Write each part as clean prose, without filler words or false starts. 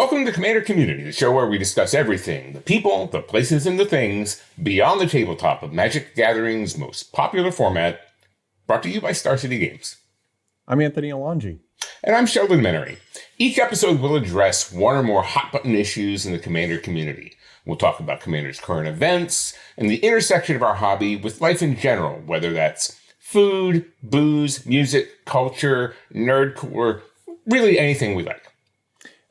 Welcome to Commander Community, the show where we discuss everything, the people, the places, and the things beyond the tabletop of Magic the Gathering's most popular format, brought to you by Star City Games. I'm Anthony Alongi. And I'm Sheldon Menery. Each episode will address one or more hot-button issues in the Commander community. We'll talk about Commander's current events and the intersection of our hobby with life in general, whether that's food, booze, music, culture, nerdcore, really anything we like.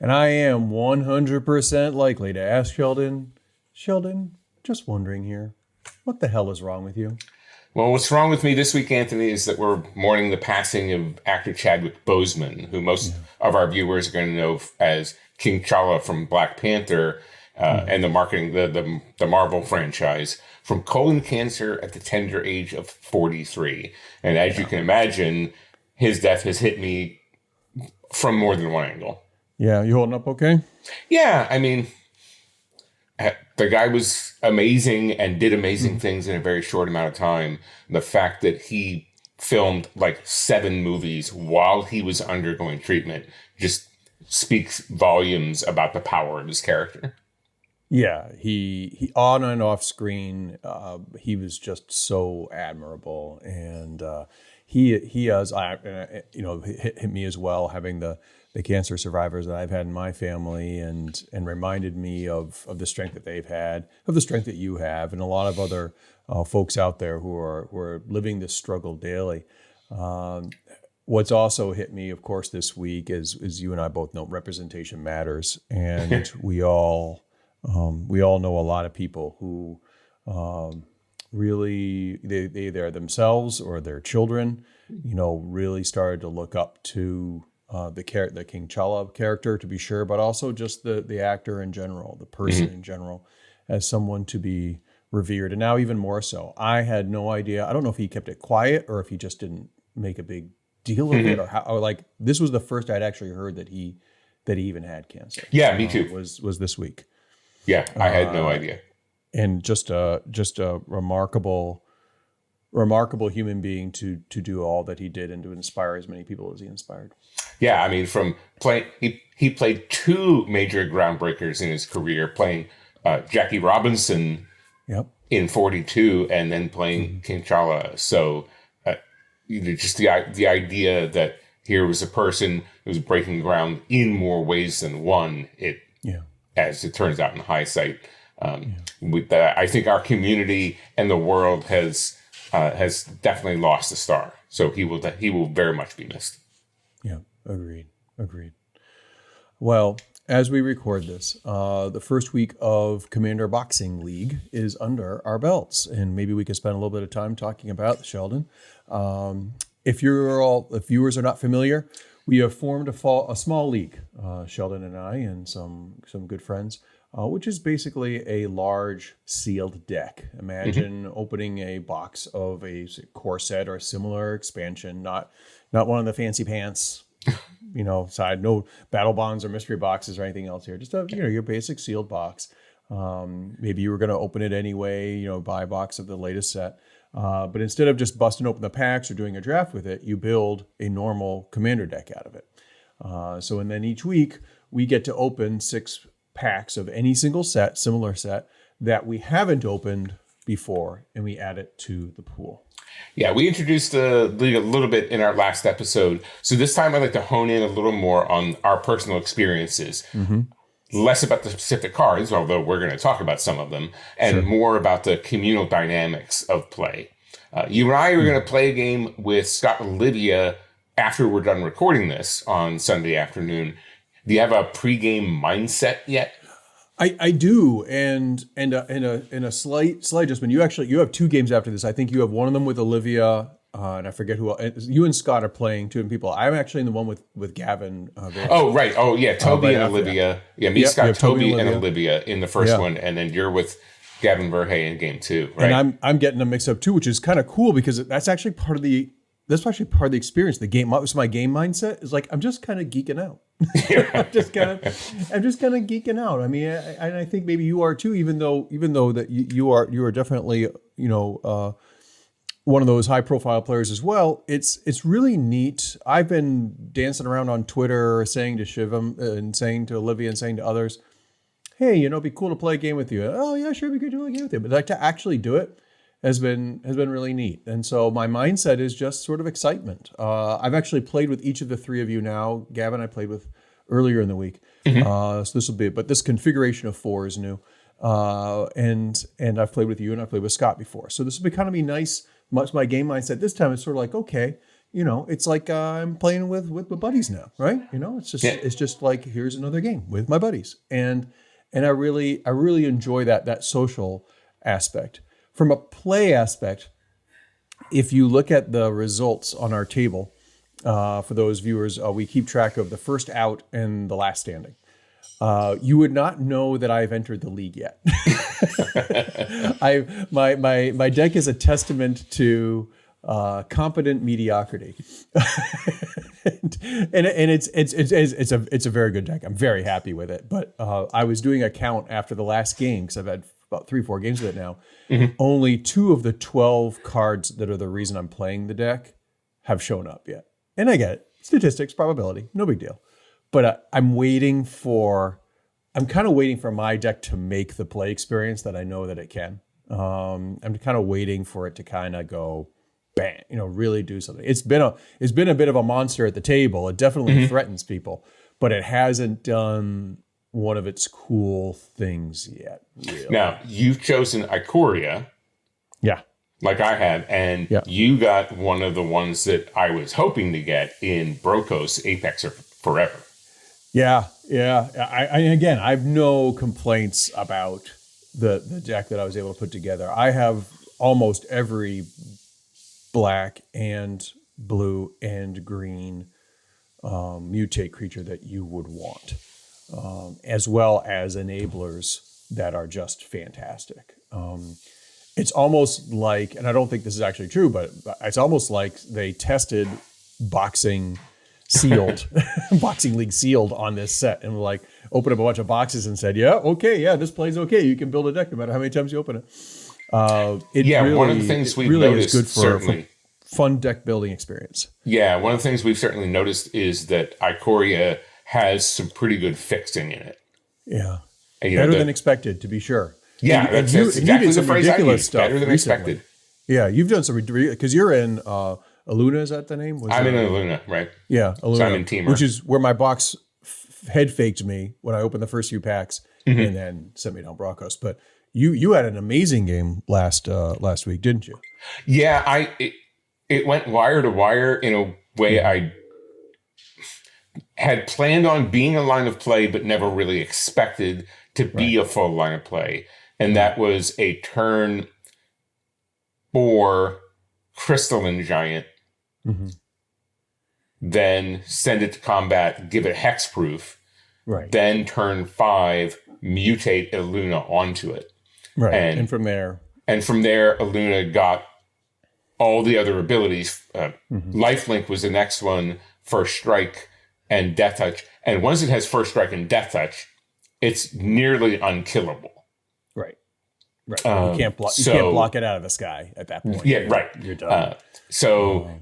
And I am 100% likely to ask Sheldon, just wondering here, what the hell is wrong with you? Well, what's wrong with me this week, Anthony, is that we're mourning the passing of actor Chadwick Boseman, who most of our viewers are going to know as King T'Challa from Black Panther and the marketing, the Marvel franchise, from colon cancer at the tender age of 43. And as you can imagine, his death has hit me from more than one angle. Yeah, you holding up okay? Yeah, I mean, the guy was amazing and did amazing things in a very short amount of time. The fact that he filmed like 7 movies while he was undergoing treatment just speaks volumes about the power of his character. Yeah, he on and off screen, he was just so admirable, and he has, hit me as well, having the cancer survivors that I've had in my family, and reminded me of the strength that they've had, of the strength that you have, and a lot of other folks out there who are living this struggle daily. What's also hit me, of course, this week is you and I both know representation matters, and we all know a lot of people who really they either themselves or their children, really started to look up to the King T'Challa character, to be sure, but also just the actor in general, the person in general, as someone to be revered. And now even more so. I had no idea. I don't know if he kept it quiet or if he just didn't make a big deal of it, or how. Or like, this was the first I'd actually heard that he even had cancer. Yeah, me too. Was this week. Yeah, I had no idea. And just a remarkable human being to do all that he did and to inspire as many people as he inspired. Yeah, I mean, from playing, he played 2 major groundbreakers in his career, playing Jackie Robinson in 42 and then playing King T'Challa. So just the idea that here was a person who was breaking ground in more ways than one, as it turns out in hindsight. I think our community and the world has definitely lost a star. So he will very much be missed. Yeah, agreed. Well, as we record this, the first week of Commander Boxing League is under our belts, and maybe we could spend a little bit of time talking about Sheldon. If viewers are not familiar, we have formed a small league, Sheldon and I and some good friends, which is basically a large sealed deck. Imagine opening a box of a core set or a similar expansion, not one of the fancy pants, side, no battle bonds or mystery boxes or anything else here. Just your basic sealed box. Maybe you were going to open it anyway, buy a box of the latest set. But instead of just busting open the packs or doing a draft with it, you build a normal commander deck out of it. And then each week we get to open 6 packs of any single set, similar set, that we haven't opened before, and we add it to the pool. Yeah, we introduced the league a little bit in our last episode. So this time I'd like to hone in a little more on our personal experiences. Less about the specific cards, although we're going to talk about some of them, and more about the communal dynamics of play. You and I are going to play a game with Scott and Olivia after we're done recording this on Sunday afternoon. Do you have a pregame mindset yet? I do, and in a slight adjustment. You have 2 games after this. I think you have one of them with Olivia, and I forget who else. You and Scott are playing 2 people. I'm actually in the one with Gavin. Right. Oh, yeah. Toby and Olivia. Yeah, me, Scott, Toby and Olivia in the first one, and then you're with Gavin Verhey in game 2. Right. And I'm getting them mixed up too, which is kind of cool because that's actually part of the experience. The game, so my game mindset is like I'm just kind of geeking out. I'm just kind of geeking out. I mean, I think maybe you are too, even though that you are definitely one of those high profile players as well, it's really neat. I've been dancing around on Twitter saying to Shivam and saying to Olivia and saying to others, hey, it'd be cool to play a game with you. Oh yeah, sure, we could do a game with you. But like to actually do it has been really neat. And so my mindset is just sort of excitement. I've actually played with each of the three of you now. Gavin, I played with earlier in the week. So this will be, but this configuration of 4 is new. And I've played with you and I've played with Scott before. So this will be nice. Much my game mindset this time is sort of like, okay, it's like I'm playing with my buddies now, right? It's just like, here's another game with my buddies. And I really enjoy that social aspect. From a play aspect, if you look at the results on our table, for those viewers, we keep track of the first out and the last standing. You would not know that I've entered the league yet. My deck is a testament to competent mediocrity, and it's a very good deck. I'm very happy with it. But I was doing a count after the last game because I've had about 3-4 games with it now. Only 2 of the 12 cards that are the reason I'm playing the deck have shown up yet. And I get it. Statistics, probability, no big deal. But I'm kind of waiting for my deck to make the play experience that I know that it can. I'm kind of waiting for it to kind of go bang, really do something. It's been a bit of a monster at the table. It definitely threatens people, but it hasn't done one of its cool things yet. Really. Now, you've chosen Ikoria. Yeah. Like I had, and you got one of the ones that I was hoping to get in Brokos, Apex, or Forever. Yeah. I have no complaints about the deck that I was able to put together. I have almost every black and blue and green mutate creature that you would want, as well as enablers that are just fantastic. It's almost like, and I don't think this is actually true, but it's almost like they tested Boxing League sealed on this set and like opened up a bunch of boxes and said, this plays okay. You can build a deck no matter how many times you open it. One of the things we've noticed is good for fun deck building experience. Yeah, one of the things we've certainly noticed is that Ikoria has some pretty good fixing in it. Yeah, better than expected, to be sure. Yeah, that's exactly the phrase I used. Better than expected. Yeah, you've done some ridiculous, because you're in Aluna, is that the name? I'm in Aluna, right? Yeah, Aluna, so I'm in Teamer. Which is where my box head faked me when I opened the first few packs and then sent me down Broncos. But you had an amazing game last week, didn't you? Yeah, it went wire to wire in a way I had planned on being a line of play, but never really expected to be a full line of play. And that was a turn 4 Crystalline Giant, then send it to combat, give it hexproof, then turn 5, mutate Illuna onto it. Right, and from there, Illuna got all the other abilities. Lifelink was the next one, First Strike and Death Touch. And once it has First Strike and Death Touch, it's nearly unkillable. Right. You can't block it out of the sky at that point. Yeah, right. You're done.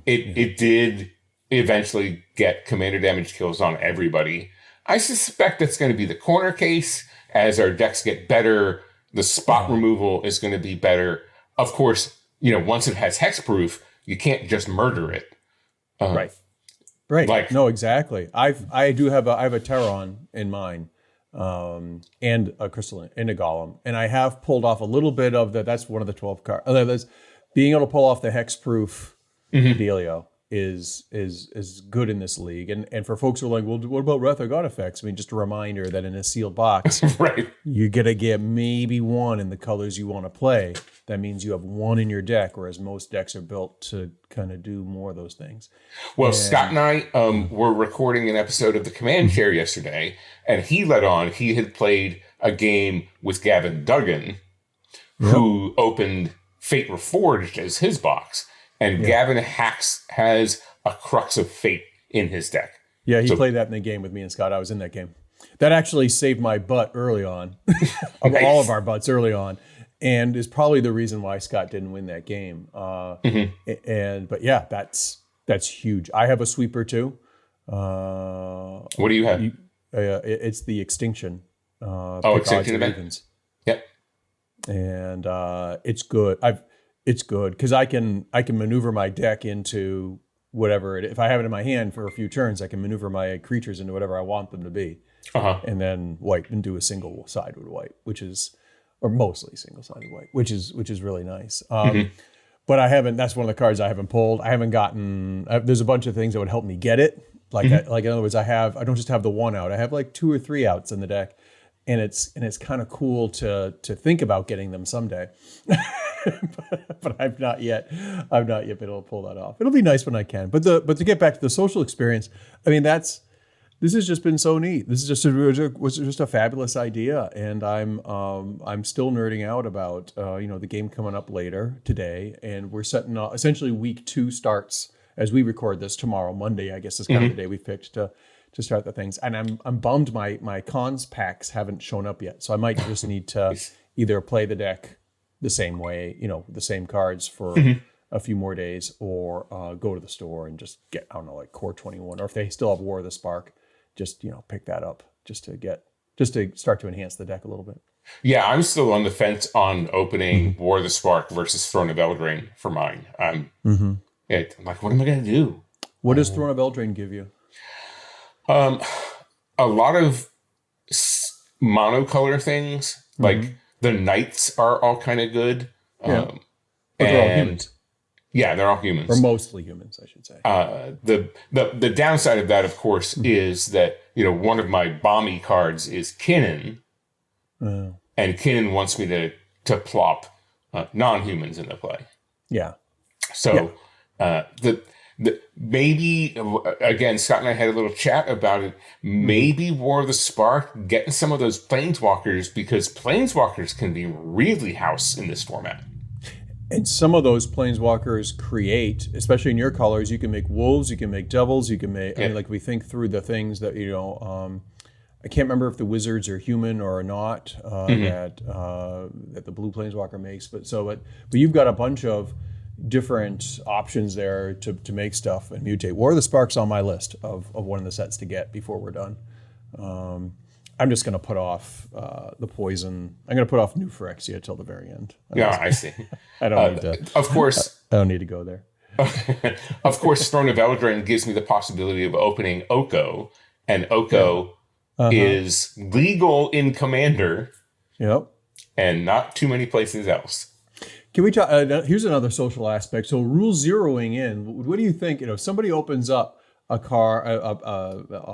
It did eventually get commander damage kills on everybody. I suspect that's going to be the corner case. As our decks get better, the spot removal is going to be better. Of course, once it has hexproof, you can't just murder it. Right. No, exactly. I have a Terron in mine. And a crystalline and a golem, and I have pulled off a little bit of that. That's one of the 12 cards. That's being able to pull off the hexproof dealio is good in this league. And for folks who are like, well, what about Wrath of God effects? I mean, just a reminder that in a sealed box, you're gonna get maybe one in the colors you want to play. That means you have one in your deck, whereas most decks are built to kind of do more of those things. Well, Scott and I were recording an episode of the Command Chair yesterday, and he let on he had played a game with Gavin Duggan, who opened Fate Reforged as his box. And Gavin has a Crux of Fate in his deck. Yeah, he played that in the game with me and Scott. I was in that game. That actually saved my butt early on, all of our butts early on. and is probably the reason why Scott didn't win that game. But yeah, that's huge. I have a sweeper too. What do you have? It's the Extinction. Extinction event. Yep. And it's good. It's good because I can maneuver my deck into whatever if I have it in my hand for a few turns, I can maneuver my creatures into whatever I want them to be, and then wipe and do a single sided wipe, or mostly single sided wipe, which is really nice. But I haven't. That's one of the cards I haven't pulled. I haven't gotten. There's a bunch of things that would help me get it. Like in other words, I don't just have the one out. I have like 2 or 3 outs in the deck, and it's kind of cool to think about getting them someday. but I've not yet been able to pull that off. It'll be nice when I can. But to get back to the social experience, I mean this has just been so neat. This is was just a fabulous idea, and I'm still nerding out about the game coming up later today, and we're setting essentially week 2 starts as we record this tomorrow. Monday, I guess, is kind of the day we picked to start the things. And I'm bummed my cons packs haven't shown up yet, so I might just need to either play the deck the same way, the same cards for a few more days, or go to the store and just get, I don't know, like Core 21, or if they still have War of the Spark, just pick that up just to start to enhance the deck a little bit. Yeah, I'm still on the fence on opening War of the Spark versus Throne of Eldraine for mine. I'm like, what am I going to do? What does Throne of Eldraine give you? A lot of monocolor things, like the knights are all kind of good. But they're all humans. Yeah, they're all humans. Or mostly humans, I should say. The downside of that, of course, is that, one of my bomby cards is Kinnan. And Kinnan wants me to plop non-humans into play. Yeah. So maybe, again, Scott and I had a little chat about it. Maybe War of the Spark, getting some of those Planeswalkers, because Planeswalkers can be really house in this format. And some of those Planeswalkers create, especially in your colors, you can make wolves, you can make devils, you can make, like we think through the things that, I can't remember if the wizards are human or not, that the blue Planeswalker makes. But you've got a bunch of different options there to make stuff and mutate. War of the Spark's on my list of one of the sets to get before we're done. I'm just going to put off the poison. I'm going to put off New Phyrexia till the very end. I see. I don't need to. Of course, I don't need to go there. Of course, Throne of Eldraine gives me the possibility of opening Oko, and Oko is legal in Commander. Yep. And not too many places else. Can we talk? Here's another social aspect. So rule zeroing in. What do you think? If somebody opens up a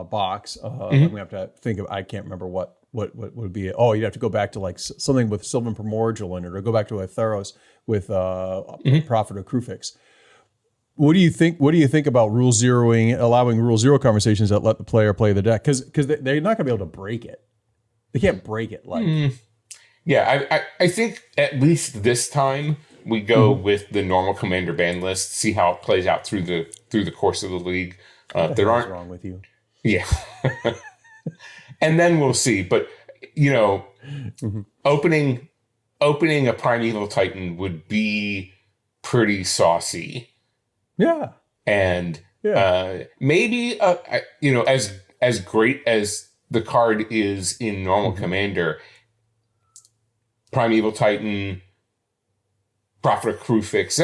box, I'm gonna have to think of. I can't remember what would be it. Oh, you'd have to go back to like something with Sylvan Primordial in it, or go back to a Theros with Prophet or Krufix. What do you think? What do you think about rule zeroing, allowing rule zero conversations that let the player play the deck? Because they're not gonna be able to break it. They can't break it like. Yeah, I think at least this time we go with the normal Commander ban list, see how it plays out through the course of the league. There aren't wrong with you. Yeah. And then we'll see. But opening a Primeval Titan would be pretty saucy. Yeah. And maybe as great as the card is in normal Commander, Primeval Titan, Prophet of Krufix,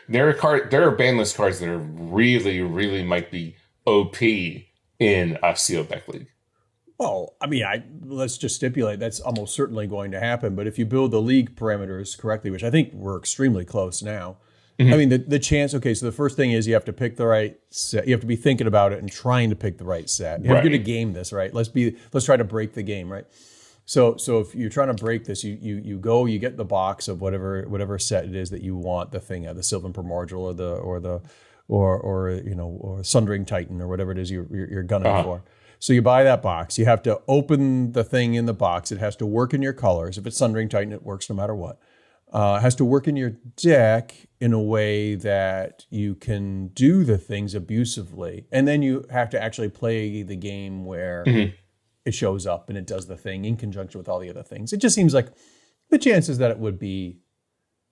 there are banlist cards that are really, really might be OP in a sealed deck league. Well, I mean, let's just stipulate that's almost certainly going to happen. But if you build the league parameters correctly, which I think we're extremely close now, I mean, the chance. Okay, so the first thing is you have to pick the right set. You have to be thinking about it and trying to pick the right set. You're going to game this, right? Let's try to break the game, right? So if you're trying to break this, you get the box of whatever set it is that you want the thing at, the Sylvan Primordial or Sundering Titan or whatever it is you're gunning for. So you buy that box. You have to open the thing in the box. It has to work in your colors. If it's Sundering Titan, it works no matter what. It has to work in your deck in a way that you can do the things abusively, and then you have to actually play the game where. It shows up and it does the thing in conjunction with all the other things. It just seems like the chances that it would be,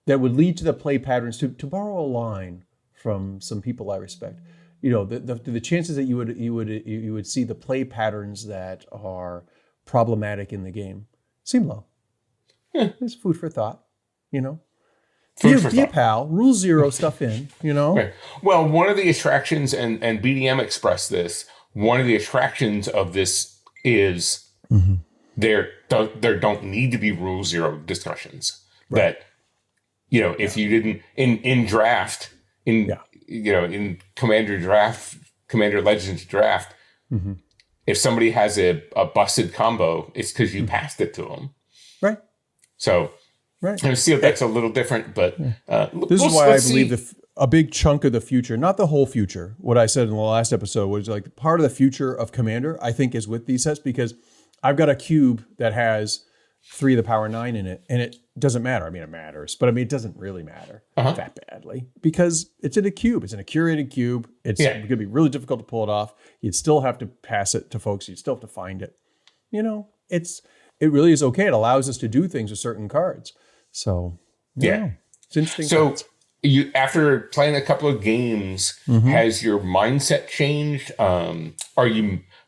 that would lead to the play patterns, to borrow a line from some people I respect, the chances that you would see the play patterns that are problematic in the game seem low. It's food for thought, Be a pal, rule zero stuff in, Right. Well, one of the attractions, and BDM expressed this, one of the attractions of this is there don't need to be rule zero discussions. Right. That, if you didn't in draft, in Commander Legends draft, if somebody has a busted combo, it's because you passed it to them. Right. So, right. I see that's a little different, but this is why I believe a big chunk of the future, not the whole future. What I said in the last episode was like part of the future of Commander, I think, is with these sets, because I've got a cube that has 3 to the power 9 in it, and it doesn't matter. I mean, it matters, but it doesn't really matter that badly, because it's in a cube. It's in a curated cube. It's going to be really difficult to pull it off. You'd still have to pass it to folks. You'd still have to find it. It really is okay. It allows us to do things with certain cards. So it's interesting. So you, after playing a couple of games, has your mindset changed?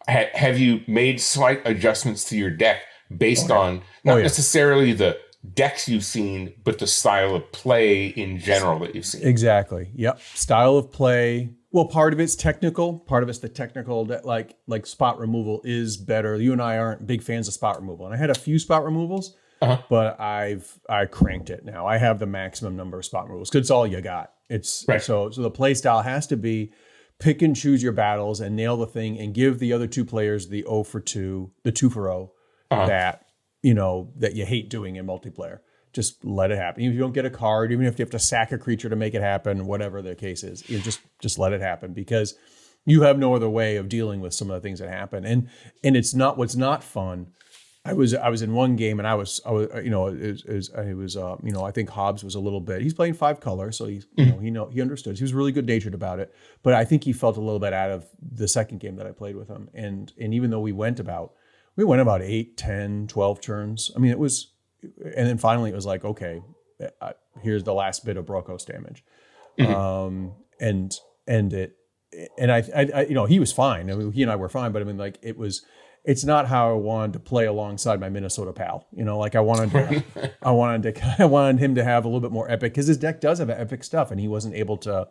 Have you made slight adjustments to your deck based on not necessarily the decks you've seen, but the style of play in general that you've seen? Exactly. Yep. Style of play. Well, part of it's technical. Part of it's the technical that like spot removal is better. You and I aren't big fans of spot removal, and I had a few spot removals, but I cranked it now. I have the maximum number of spot removals because it's all you got. It's right. So the play style has to be pick and choose your battles and nail the thing, and give the other 2 players the 0 for 2, the 2 for 0 that that you hate doing in multiplayer. Just let it happen. Even if you don't get a card, even if you have to sack a creature to make it happen, whatever the case is, you just let it happen, because you have no other way of dealing with some of the things that happen. And it's not, what's not fun. I was in one game, and I think Hobbs was a little bit, he's playing 5 color. So he understood. He was really good natured about it, but I think he felt a little bit out of the second game that I played with him. And even though we went about 8, 10, 12 turns. I mean, and then finally it was like, okay, here's the last bit of Brokos damage. And he was fine. I mean, he and I were fine, but I mean, like, it's not how I wanted to play alongside my Minnesota pal. Like I wanted him to have a little bit more epic, because his deck does have epic stuff, and he wasn't able to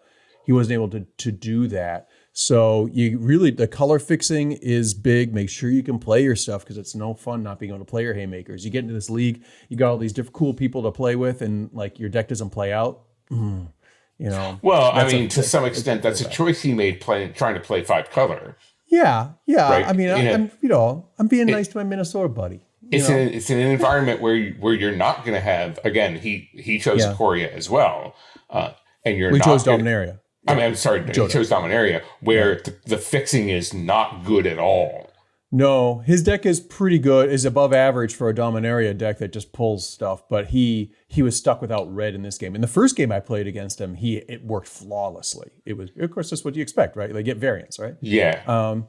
do that. So the color fixing is big. Make sure you can play your stuff, because it's no fun not being able to play your haymakers. You get into this league, you got all these different cool people to play with, and like your deck doesn't play out. Well, I mean, to some extent, that's a choice he made trying to play 5 color. Yeah. Right? I mean, I'm being nice to my Minnesota buddy. It's an environment where you're not going to have, again, he chose Ikoria as well, and we chose Dominaria. I'm sorry, he chose Dominaria, where the fixing is not good at all. No, his deck is pretty good, is above average for a Dominaria deck that just pulls stuff, but he was stuck without red in this game. In the first game I played against him, it worked flawlessly. It was, of course, that's what you expect, right? They get variants, right? Yeah.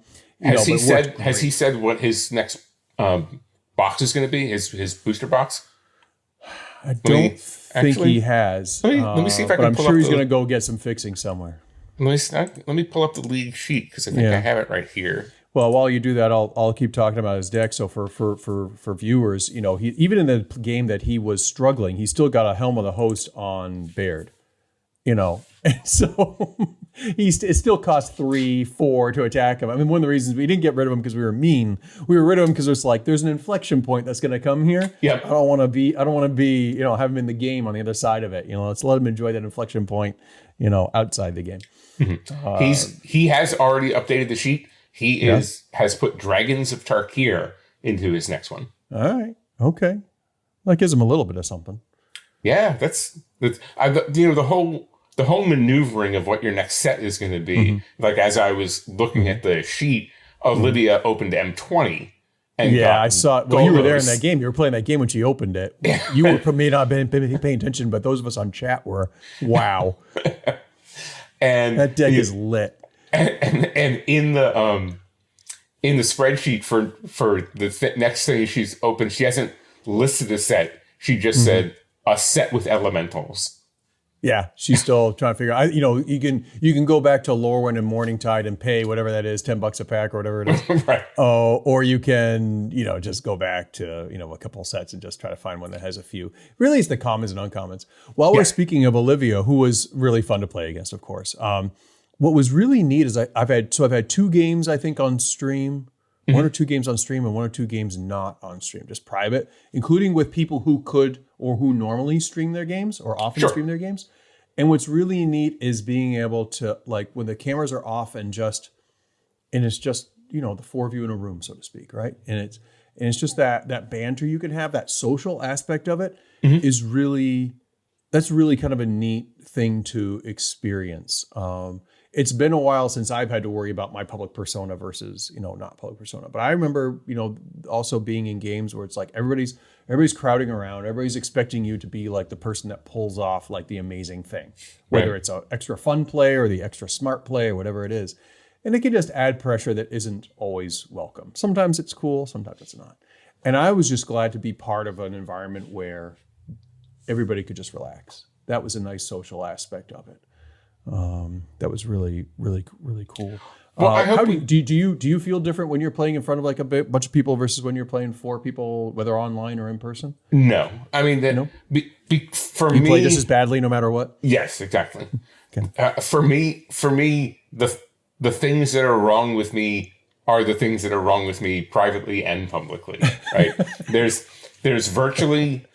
Has he said what his next box is going to be, his booster box? I don't think he has. Let me see if I can. I'm sure he's going to go get some fixing somewhere. Let me pull up the league sheet, because I think I have it right here. Well, while you do that, I'll keep talking about his deck. So for viewers, he even in the game that he was struggling, he still got a Helm of the Host on Baird. And so it still cost 3, 4 to attack him. I mean, one of the reasons we didn't get rid of him because we were mean. We were rid of him because it's like there's an inflection point that's going to come here. Yep. I don't want to be have him in the game on the other side of it. Let's let him enjoy that inflection point. Outside the game. Mm-hmm. He has already updated the sheet. He has put Dragons of Tarkir into his next one. All right. Okay. That gives him a little bit of something. Yeah, that's the whole maneuvering of what your next set is going to be. Mm-hmm. Like, as I was looking at the sheet, Olivia opened M20. And I saw it. Well, you were there in that game. You were playing that game when she opened it. You may not have been paying attention, but those of us on chat were. Wow. And that deck is lit. And in the spreadsheet for the next thing she's opened, she hasn't listed a set. She just said a set with elementals. Yeah, she's still trying to figure out. You can go back to Lorwyn and Morningtide and pay whatever that is, $10 a pack or whatever it is. Right. Or you can just go back to a couple sets and just try to find one that has a few. Really, it's the commons and uncommons. While we're speaking of Olivia, who was really fun to play against, of course. What was really neat is I've had 2 games I think on stream. 1 or 2 games on stream and 1 or 2 games not on stream, just private, including with people who could or who normally stream their games or often stream their games. And what's really neat is being able to, like, when the cameras are off and it's just, the 4 of you in a room, so to speak, right? And it's just that banter you can have, that social aspect of it is really, that's really kind of a neat thing to experience. It's been a while since I've had to worry about my public persona versus, not public persona. But I remember, also being in games where it's like everybody's crowding around. Everybody's expecting you to be like the person that pulls off like the amazing thing, whether it's an extra fun play or the extra smart play or whatever it is. And it can just add pressure that isn't always welcome. Sometimes it's cool, sometimes it's not. And I was just glad to be part of an environment where everybody could just relax. That was a nice social aspect of it. That was really, really, really cool. Well, do you feel different when you're playing in front of like a bunch of people versus when you're playing for people, whether online or in person? No, I mean for me, you play just as badly no matter what. Yes, exactly. Okay. For me, the things that are wrong with me are the things that are wrong with me privately and publicly. Right? there's virtually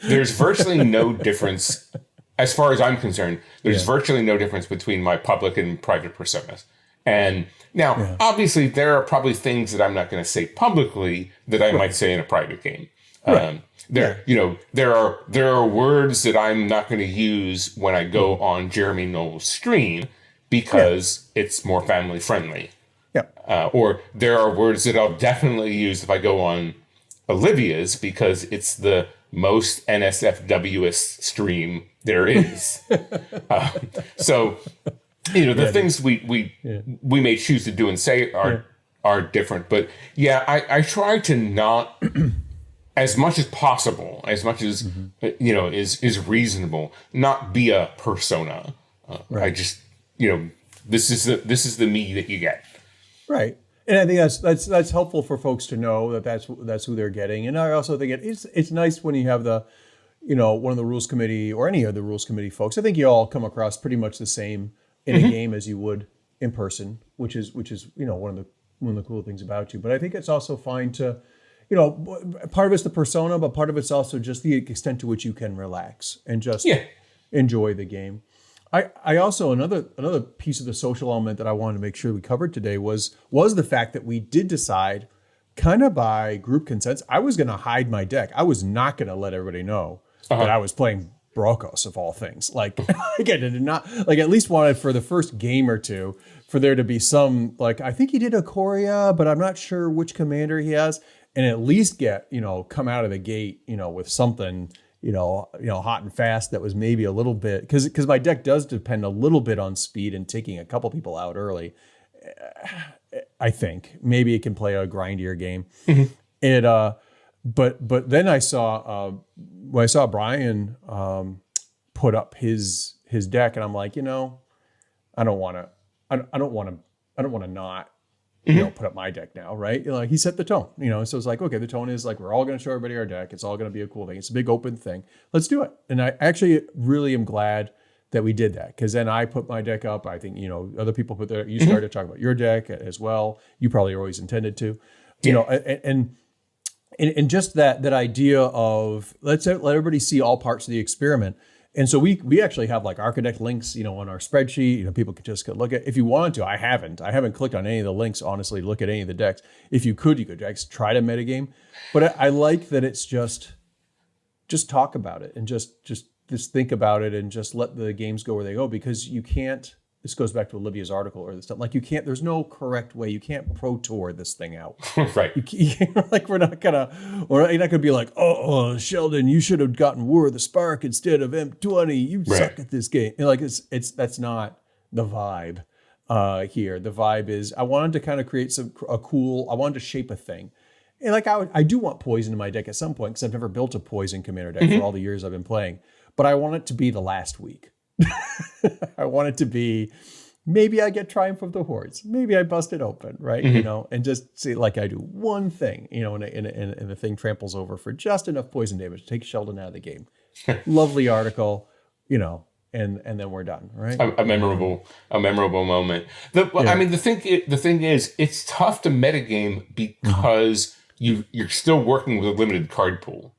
no difference. As far as I'm concerned, there's virtually no difference between my public and private personas. And now, obviously, there are probably things that I'm not going to say publicly that I might say in a private game. There are words that I'm not going to use when I go on Jeremy Knowles' stream because it's more family friendly. Yeah. Or there are words that I'll definitely use if I go on Olivia's because it's the most NSFWist stream there is. So, the things we may choose to do and say are different. But I try to not, as much as possible, as much as is reasonable, not be a persona. I just this is the me that you get. Right. And I think that's helpful for folks to know that's who they're getting. And I also think it's nice when you have the, one of the rules committee or any of the rules committee folks. I think you all come across pretty much the same in a game as you would in person, which is one of the cool things about you. But I think it's also fine to, part of it's the persona, but part of it's also just the extent to which you can relax and just enjoy the game. I also, another piece of the social element that I wanted to make sure we covered today was the fact that we did decide, kind of by group consensus, I was going to hide my deck. I was not going to let everybody know that I was playing Brokos of all things. Like, again, I did not, like, at least wanted for the first game or two for there to be some, like, I think he did a Korea, but I'm not sure which commander he has, and at least get, come out of the gate, with something, hot and fast that was maybe a little bit, because my deck does depend a little bit on speed and taking a couple people out early. I think maybe it can play a grindier game. But then I saw when I saw Brian put up his deck, and I'm like, I don't want to not put up my deck now, right? Like, he set the tone, so it's like, okay, the tone is like, we're all going to show everybody our deck. It's all going to be a cool thing. It's a big open thing. Let's do it. And I actually really am glad that we did that, because then I put my deck up. I think, other people put their, you started talking about your deck as well. You probably always intended to, and just that idea of let everybody see all parts of the experiment. And so we actually have like Architect links, on our spreadsheet. People can just go look at, if you wanted to. I haven't clicked on any of the links, honestly, to look at any of the decks. If you could just try to metagame. But I like that it's just talk about it and just think about it and just let the games go where they go, because you can't. This goes back to Olivia's article or this stuff. Like, you can't. There's no correct way. You can't pro tour this thing out. Right. Like, you're not gonna be like, oh, Sheldon, you should have gotten War of the Spark instead of M20. You suck at this game. Like, that's not the vibe here. The vibe is, I wanted to kind of create I wanted to shape a thing, And like I do want poison in my deck at some point because I've never built a poison commander deck for all the years I've been playing. But I want it to be the last week. I want it to be, maybe I get Triumph of the Hordes. Maybe I bust it open, right? You know, and just see, like, I do one thing, you know, and the thing tramples over for just enough poison damage to take Sheldon out of the game. Lovely article, you know, and then we're done, right? A memorable moment. I mean, the thing is, it's tough to metagame because you're still working with a limited card pool.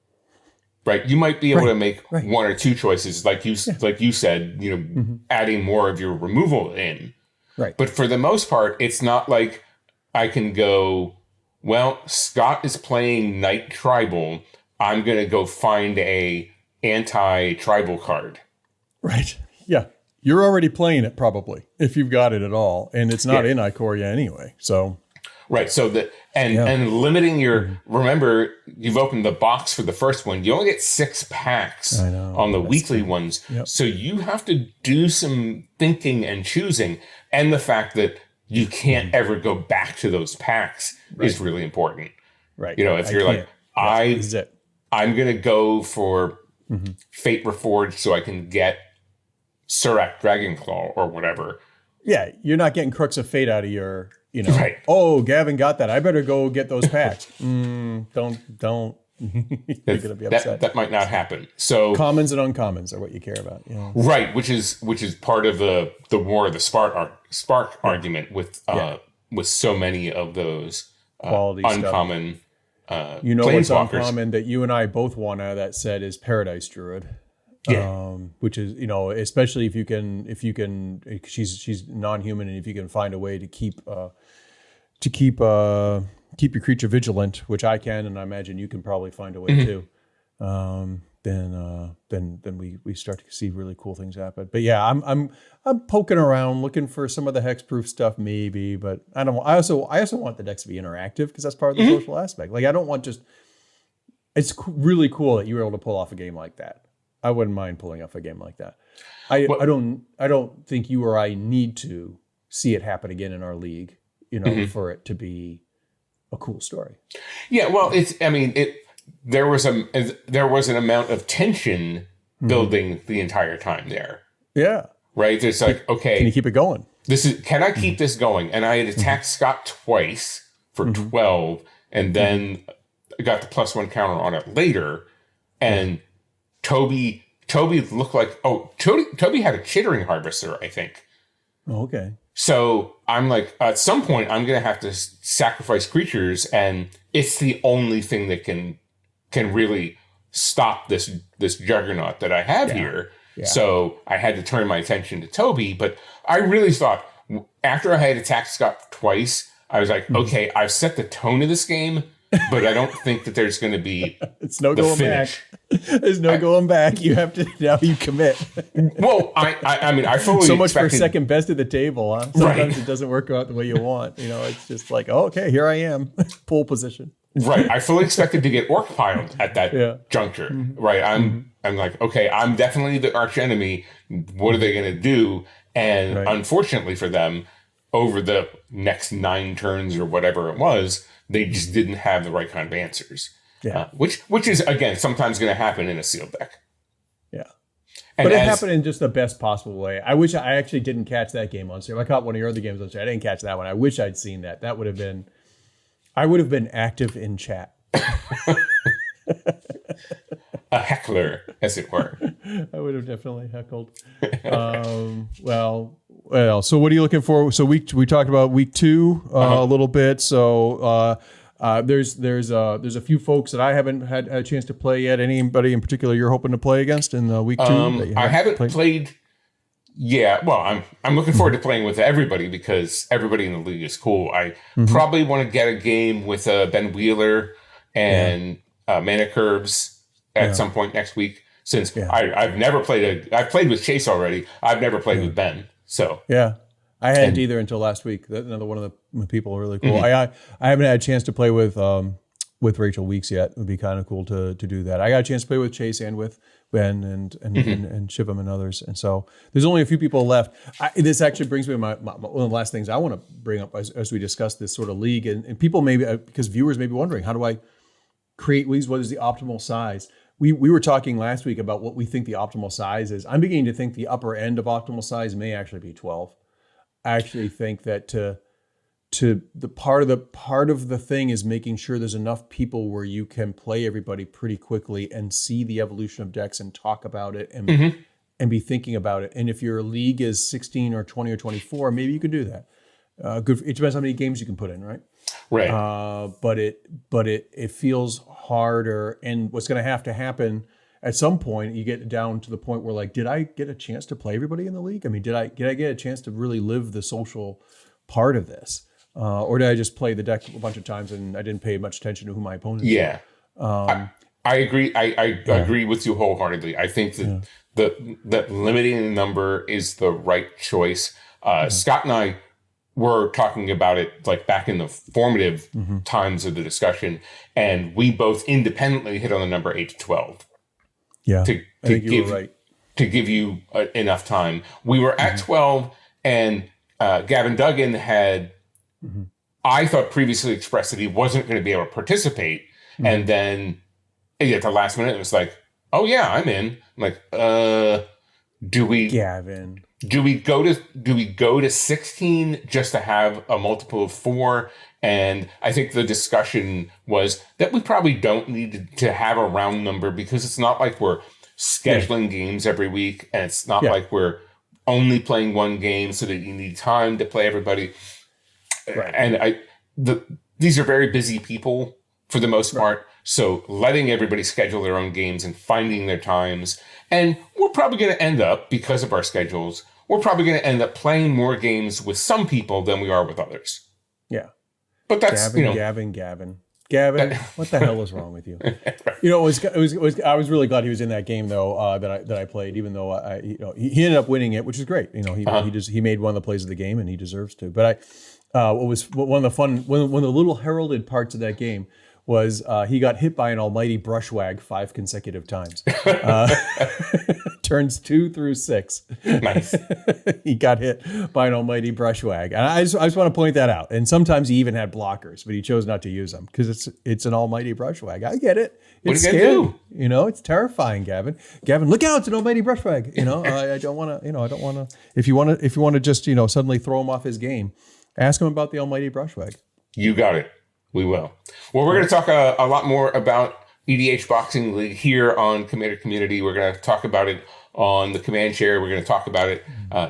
Right, you might be able to make one or two choices, like you said, you know, adding more of your removal in. Right. But for the most part, it's not like I can go, well, Scott is playing Knight Tribal. I'm going to go find a anti-tribal card. Right. Yeah. You're already playing it probably, if you've got it at all, and it's not in Ikoria anyway. So. Right. So and limiting your, remember, you've opened the box for the first one. You only get 6 packs on the weekly ones. Yep. So you have to do some thinking and choosing. And the fact that you can't ever go back to those packs is really important. Right. You know, if you're like, I'm going to go for Fate Reforged so I can get Surak Dragonclaw or whatever. Yeah. You're not getting Crooks of Fate out of your... You know, oh, Gavin got that. I better go get those packs. Don't. You're gonna be upset. That might not happen. So commons and uncommons are what you care about. You know? Right, which is part of the War of the Spark argument with so many of those quality uncommon. You know what's uncommon that you and I both want out of that set is Paradise Druid. Which is, you know, especially if you can, she's non-human, and if you can find a way to keep your creature vigilant, which I can, and I imagine you can probably find a way too. Then we start to see really cool things happen. But yeah, I'm poking around looking for some of the hexproof stuff maybe, but I also want the decks to be interactive because that's part of the social aspect. Like I don't want just. It's really cool that you were able to pull off a game like that. I wouldn't mind pulling off a game like that. I don't think you or I need to see it happen again in our league, you know, for it to be a cool story. Yeah, well, there was an amount of tension building the entire time there. Yeah. Right? It's like, okay, can you keep it going? Can I keep this going? And I had attacked Scott twice for 12 and then I got the +1 counter on it later, and Toby looked like, Toby had a Chittering Harvester, I think. Oh, okay. So I'm like, at some point, I'm going to have to sacrifice creatures, and it's the only thing that can really stop this juggernaut that I have here. Yeah. So I had to turn my attention to Toby, but I really thought, after I had attacked Scott twice, I was like, okay, I've set the tone of this game, but I don't think that there's going to be it's no going finish. Back. There's no going back. You have to now. You commit. Well, I mean, I fully so much for second best at the table. Huh? Sometimes it doesn't work out the way you want. You know, it's just like, oh, okay, here I am, pole position. Right. I fully expected to get orc piled at that juncture. Right. I'm like, okay, I'm definitely the arch enemy. What are they going to do? And unfortunately for them, over the next 9 turns or whatever it was, they just didn't have the right kind of answers. Yeah. Which is, again, sometimes going to happen in a sealed deck. Yeah. But it happened in just the best possible way. I wish I actually didn't catch that game on stream. I caught one of your other games on stream. I didn't catch that one. I wish I'd seen that. That would have been, I would have been active in chat. A heckler, as it were. I would have definitely heckled. Well, so what are you looking for? So we talked about week 2 a little bit. So there's a few folks that I haven't had a chance to play yet. Anybody in particular you're hoping to play against in week 2? I haven't played. Yeah, well, I'm looking forward to playing with everybody because everybody in the league is cool. I probably want to get a game with Ben Wheeler and Mana Curves at some point next week. Since I've never played I've played with Chase already. I've never played with Ben. So I hadn't either until last week. Another one of the people really cool. I haven't had a chance to play with with Rachel Weeks yet. It would be kind of cool to do that. I got a chance to play with Chase and with Ben and Shivam and others. And so there's only a few people left. This actually brings me to one of the last things I want to bring up as we discuss this sort of league. And people maybe, because viewers may be wondering, how do I create leagues? What is the optimal size? We were talking last week about what we think the optimal size is. I'm beginning to think the upper end of optimal size may actually be 12. I actually think that to the part of the thing is making sure there's enough people where you can play everybody pretty quickly and see the evolution of decks and talk about it and be thinking about it. And if your league is 16 or 20 or 24, maybe you could do that. It depends how many games you can put in, right? Right. But it feels harder. And what's going to happen at some point, you get down to the point where, like, did I get a chance to play everybody in the league? I mean, did I get a chance to really live the social part of this? Or did I just play the deck a bunch of times and I didn't pay much attention to who my opponents were? I agree. I agree with you wholeheartedly. I think that limiting the number is the right choice. Scott and I were talking about it like back in the formative times of the discussion, and we both independently hit on the number 8 to 12. Yeah, I think you were right. To give you enough time. We were at 12, and Gavin Duggan had, I thought, previously expressed that he wasn't going to be able to participate. And then at the last minute, it was like, oh yeah, I'm in. I'm like, do we go to 16 just to have a multiple of 4? And I think the discussion was that we probably don't need to have a round number, because it's not like we're scheduling games every week, and it's not like we're only playing one game so that you need time to play everybody. Right. And these are very busy people for the most part. So letting everybody schedule their own games and finding their times. And we're probably going to end up, because of our schedules, we're probably going to end up playing more games with some people than we are with others. Yeah. But that's, Gavin, what the hell is wrong with you? You know, it was. I was really glad he was in that game, though, that I played. Even though he ended up winning it, which is great. You know, he made one of the plays of the game, and he deserves to. But one of the little heralded parts of that game was he got hit by an almighty brushwag 5 consecutive times. Turns 2 through 6. Nice. He got hit by an almighty brushwag. And I just want to point that out. And sometimes he even had blockers, but he chose not to use them because it's an almighty brushwag. I get it. It's scary. Do? You know, it's terrifying, Gavin. Gavin, look out, it's an almighty brushwag. You know, I don't want to, if you want to just, suddenly throw him off his game, ask him about the almighty brushwag. You got it. We will. Well, we're going to talk a lot more about EDH Boxing League here on Commander Community. We're going to talk about it on the Command Share. We're going to talk about it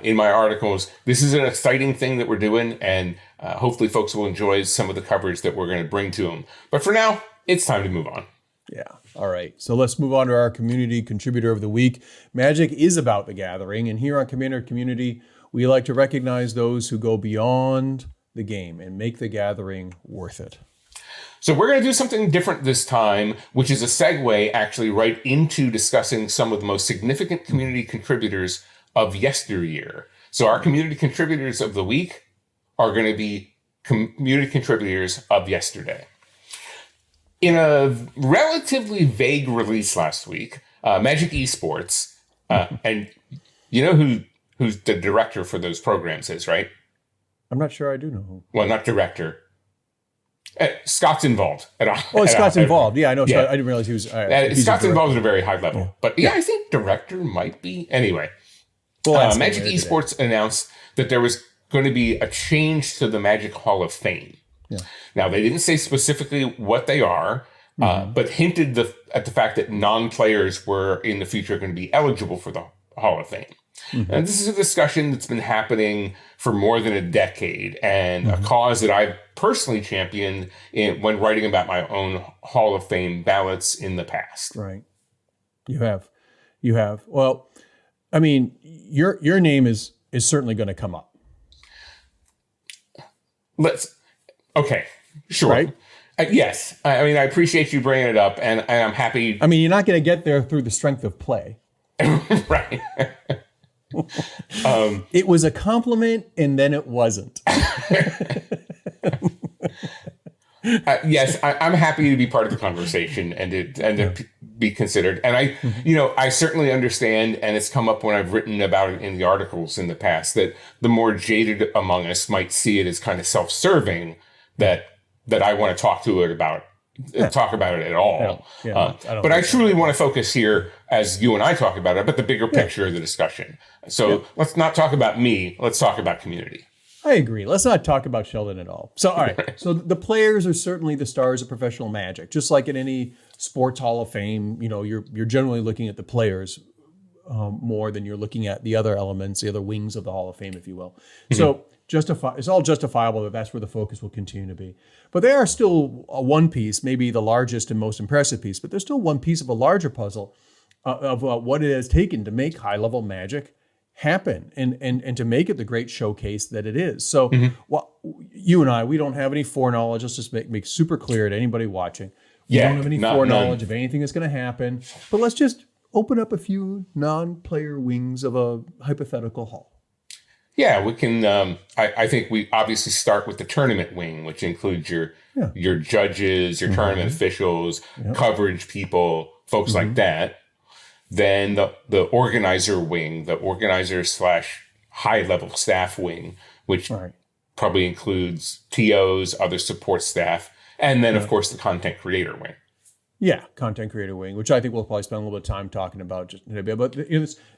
in my articles. This is an exciting thing that we're doing, and hopefully folks will enjoy some of the coverage that we're going to bring to them. But for now, it's time to move on. Yeah. All right. So let's move on to our Community Contributor of the Week. Magic is about the gathering, and here on Commander Community, we like to recognize those who go beyond the game and make the gathering worth it. So we're going to do something different this time, which is a segue actually right into discussing some of the most significant community contributors of yesteryear. So our community contributors of the week are going to be community contributors of yesterday. In a relatively vague release last week, Magic Esports, and you know who's the director for those programs is, right? I'm not sure I do know who. Well, not director. Scott's involved. Scott's involved. Yeah, I know. Yeah. Scott, I didn't realize he was. Scott's involved at a very high level. Yeah. But I think director might be. Anyway, Magic Esports announced that there was going to be a change to the Magic Hall of Fame. Yeah. Now, they didn't say specifically what they are, but hinted at the fact that non-players were in the future going to be eligible for the Hall of Fame. And this is a discussion that's been happening for more than a decade, and a cause that I've personally championed when writing about my own Hall of Fame ballots in the past. Right. You have. Well, I mean, your name is certainly going to come up. Okay, sure. Right? Yes. I mean, I appreciate you bringing it up, and I'm happy. I mean, you're not going to get there through the strength of play. Right. It was a compliment, and then it wasn't. Yes, I'm happy to be part of the conversation and to be considered. And I certainly understand, and it's come up when I've written about it in the articles in the past, that the more jaded among us might see it as kind of self-serving that I want to talk about it at all. But I truly want to focus here, as you and I talk about it, but the bigger picture of the discussion. So let's not talk about me. Let's talk about community. I agree. Let's not talk about Sheldon at all. So, all right. So the players are certainly the stars of professional Magic. Just like in any sports Hall of Fame, you're generally looking at the players more than you're looking at the other elements, the other wings of the Hall of Fame, if you will. Mm-hmm. So it's all justifiable that that's where the focus will continue to be. But they are still one piece, maybe the largest and most impressive piece, but they're still one piece of a larger puzzle of what it has taken to make high-level Magic happen and to make it the great showcase that it is. So you and I, we don't have any foreknowledge. Let's just make super clear to anybody watching. We don't have any foreknowledge of anything that's going to happen, but let's just open up a few non-player wings of a hypothetical hall. Yeah, we can. I think we obviously start with the tournament wing, which includes your judges, your tournament officials, coverage people, folks like that. Then the organizer wing, the organizer / high level staff wing, which probably includes TOs, other support staff, and then of course the content creator wing. Yeah, content creator wing, which I think we'll probably spend a little bit of time talking about just today. But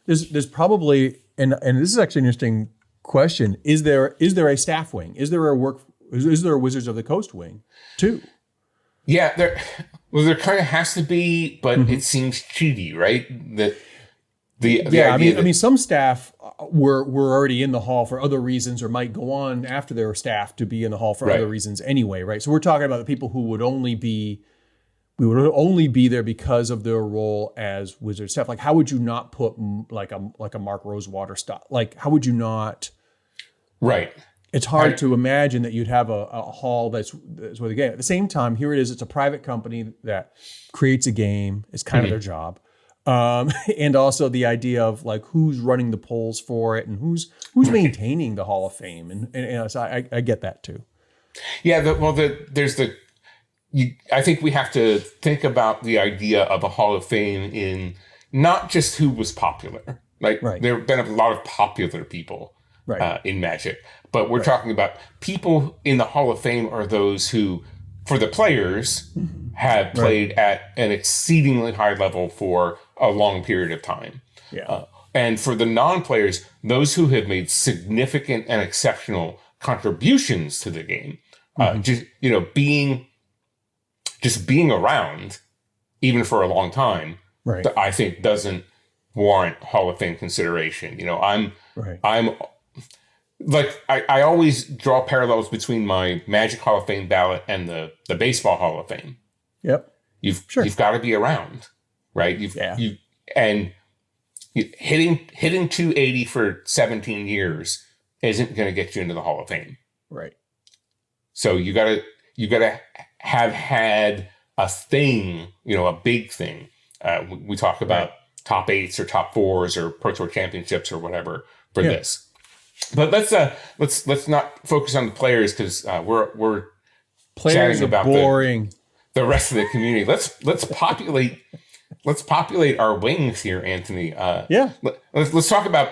there's probably, and this is actually an interesting question: is there a staff wing? Is there a Wizards of the Coast wing too? Yeah, there kind of has to be, but it seems cheaty, right? I mean, some staff were already in the hall for other reasons, or might go on after their staff to be in the hall for other reasons anyway, right? So we're talking about the people who would only be there because of their role as Wizard staff. Like, how would you not put like a Mark Rosewater style? Like, how would you not? Right. It's hard to imagine that you'd have a hall that's where the game. At the same time, here it is. It's a private company that creates a game. It's kind of their job. And also the idea of like who's running the polls for it and who's maintaining the Hall of Fame. And so I get that too. Yeah. I think we have to think about the idea of a Hall of Fame in not just who was popular. Like there have been a lot of popular people in Magic. But we're talking about people in the Hall of Fame are those who, for the players, have played at an exceedingly high level for a long period of time. Yeah. And for the non-players, those who have made significant and exceptional contributions to the game, just being around, even for a long time, I think doesn't warrant Hall of Fame consideration. I'm like, I always draw parallels between my Magic Hall of Fame ballot and the Baseball Hall of Fame. Yep. You've got to be around, right? Hitting 280 for 17 years isn't going to get you into the Hall of Fame. Right. So you gotta have had a thing, a big thing. We talk about top 8s or top 4s or Pro Tour championships or whatever for this. But let's not focus on the players because we're players chatting about boring. The rest of the community. Let's populate our wings here, Anthony. Let's talk about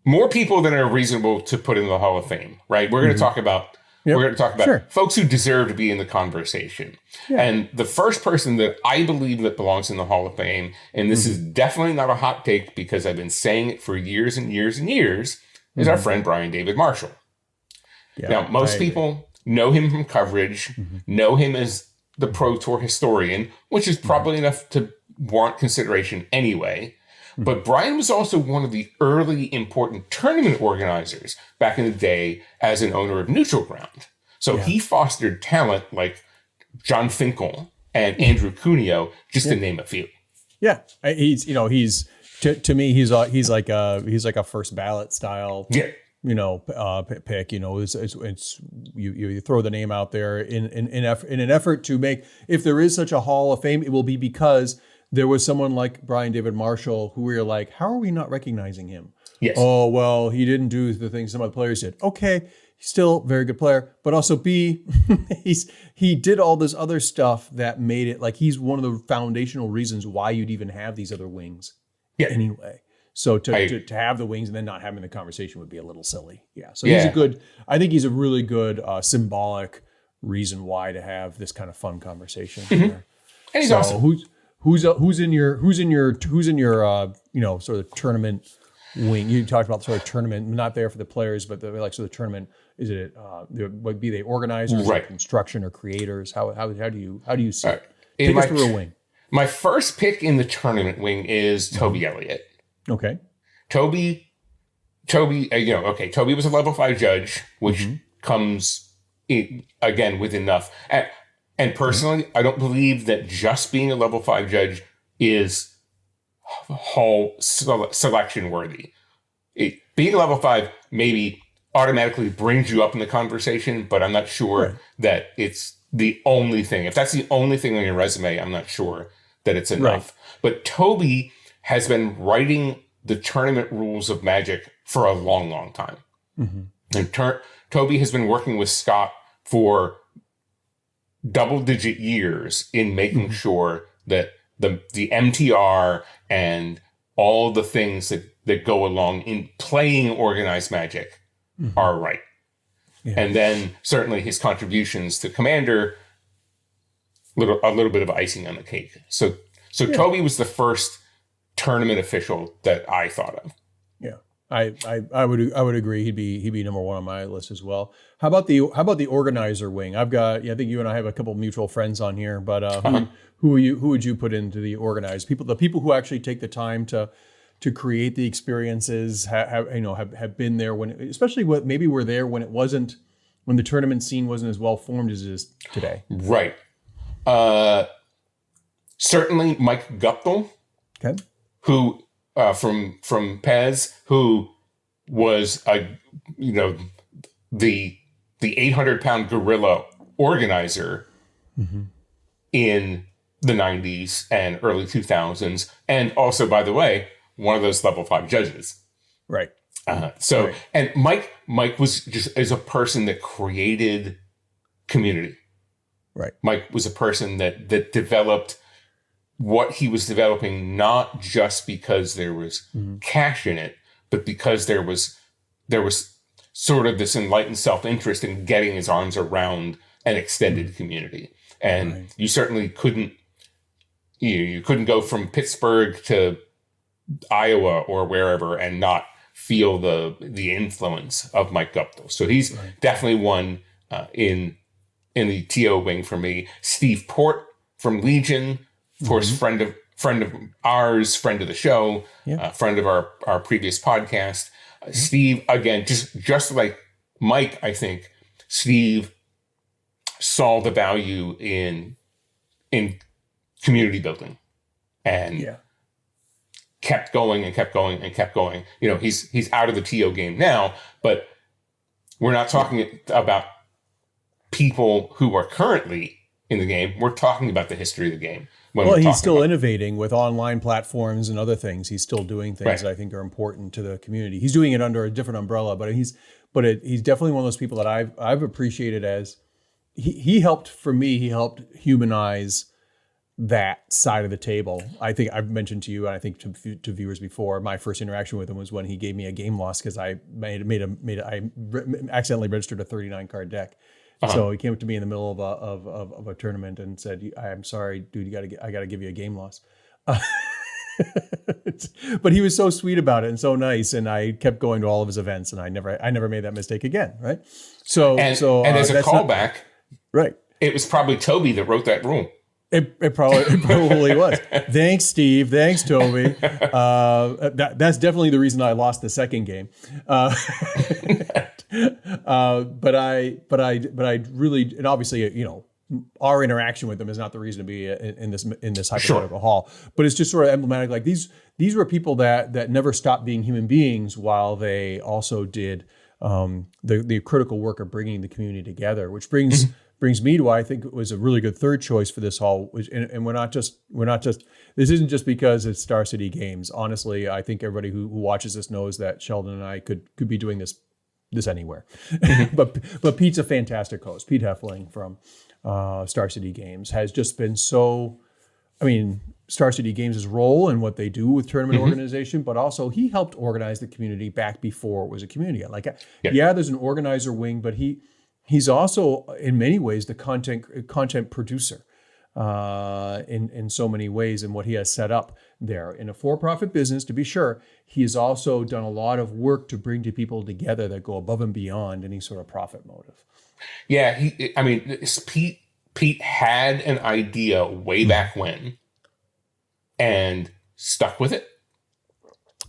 more people than are reasonable to put in the Hall of Fame. Right? We're going to talk about. We're going to talk about folks who deserve to be in the conversation. Yeah. And the first person that I believe that belongs in the Hall of Fame, and this is definitely not a hot take because I've been saying it for years and years and years, is our friend Brian David Marshall. Yeah, now, most people know him from coverage, know him as the Pro Tour historian, which is probably enough to warrant consideration anyway. But Brian was also one of the early important tournament organizers back in the day as an owner of Neutral Ground. So he fostered talent like John Finkel and Andrew Cuneo, just to name a few. Yeah, he's to me he's like a first ballot style. Yeah. Pick. It's you throw the name out there in an effort to make, if there is such a Hall of Fame, it will be because there was someone like Brian David Marshall who we were like, how are we not recognizing him? Yes. Oh, well, he didn't do the things some other players did. Okay, still a very good player, but also B, he did all this other stuff that made it like he's one of the foundational reasons why you'd even have these other wings anyway. So to have the wings and then not having the conversation would be a little silly. Yeah. So he's I think he's a really good symbolic reason why to have this kind of fun conversation. And he's awesome. Who's in your sort of tournament wing? You talked about sort of tournament, not there for the players, but sort of tournament. Is it would be they organizers, or construction, or creators? How do you see it? Take us through a wing. My first pick in the tournament wing is Toby Elliott. Okay. Toby, Toby was a level 5 judge, which comes in, again with enough. And personally, I don't believe that just being a level 5 judge is whole selection worthy. Being a level 5 maybe automatically brings you up in the conversation, but I'm not sure that it's the only thing. If that's the only thing on your resume, I'm not sure that it's enough. Right. But Toby has been writing the tournament rules of Magic for a long, long time. And Toby has been working with Scott for double-digit years in making sure that the MTR and all the things that go along in playing organized Magic are right. Yeah. And then certainly his contributions to Commander, a little bit of icing on the cake. So Toby was the first tournament official that I thought of. Yeah, I would agree. He'd be number one on my list as well. How about the organizer wing? I think you and I have a couple of mutual friends on here, but who would you put into the organized people? The people who actually take the time to create the experiences, have been there especially maybe were there when the tournament scene wasn't as well formed as it is today. Right. Certainly Mike Guptill. Okay. Who from Pez, who was the 800-pound gorilla organizer in the 90s and early 2000s, and also, by the way, one of those level 5 judges. Right. And Mike was just as a person that created community. Right. Mike was a person that developed what he was developing, not just because there was cash in it, but because there was sort of this enlightened self-interest in getting his arms around an extended community. And you certainly couldn't, you couldn't go from Pittsburgh to Iowa or wherever and not feel the influence of Mike Guptill. So he's definitely one in the TO wing for me. Steve Port from Legion, of course, friend of ours, friend of the show, friend of our previous podcast. Steve, again, just like Mike, I think Steve saw the value in community building and kept going and kept going and kept going. He's out of the TO game now, but we're not talking about people who are currently in the game. We're talking about the history of the game. Well, he's still innovating with online platforms and other things. He's still doing things that I think are important to the community. He's doing it under a different umbrella, but he's definitely one of those people that I've appreciated as he helped humanize that side of the table. I think I've mentioned to you, and I think to viewers before, my first interaction with him was when he gave me a game loss because I accidentally registered a 39 card deck. So he came up to me in the middle of a tournament and said, "I'm sorry, dude. I got to give you a game loss." But he was so sweet about it and so nice, and I kept going to all of his events, and I never made that mistake again. Right. So as a callback, right, it was probably Toby that wrote that rule. It probably was. Thanks, Steve. Thanks, Toby. That's definitely the reason I lost the second game. But I really, and obviously, our interaction with them is not the reason to be in this hypothetical hall. But it's just sort of emblematic. Like these were people that never stopped being human beings while they also did the critical work of bringing the community together, which brings me to what I think was a really good third choice for this hall. And we're not just this isn't just because it's Star City Games. Honestly, I think everybody who watches this knows that Sheldon and I could be doing this, this anywhere. But Pete's a fantastic host. Pete Heffling from Star City Games has just been so, I mean, Star City Games' role and what they do with tournament organization, but also he helped organize the community back before it was a community. Like, there's an organizer wing, but he's also in many ways the content producer in so many ways, and what he has set up there in a for-profit business. To be sure, he has also done a lot of work to bring people together that go above and beyond any sort of profit motive. Yeah, Pete had an idea way back when, and stuck with it.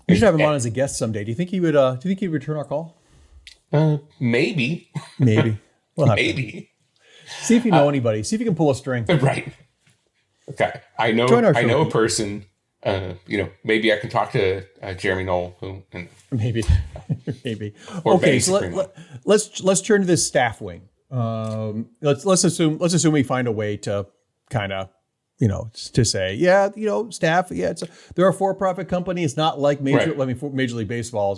We should have him on as a guest someday. Do you think he would? Do you think he'd return our call? Maybe. We'll have maybe. See if you know anybody. See if you can pull a string. Right. Okay. I know a person. Maybe I can talk to Jeremy Knoll. Maybe. Okay. So let's turn to this staff wing. Let's assume we find a way to kind of, to say, staff. Yeah, they're a for-profit company. It's not like Major League Baseball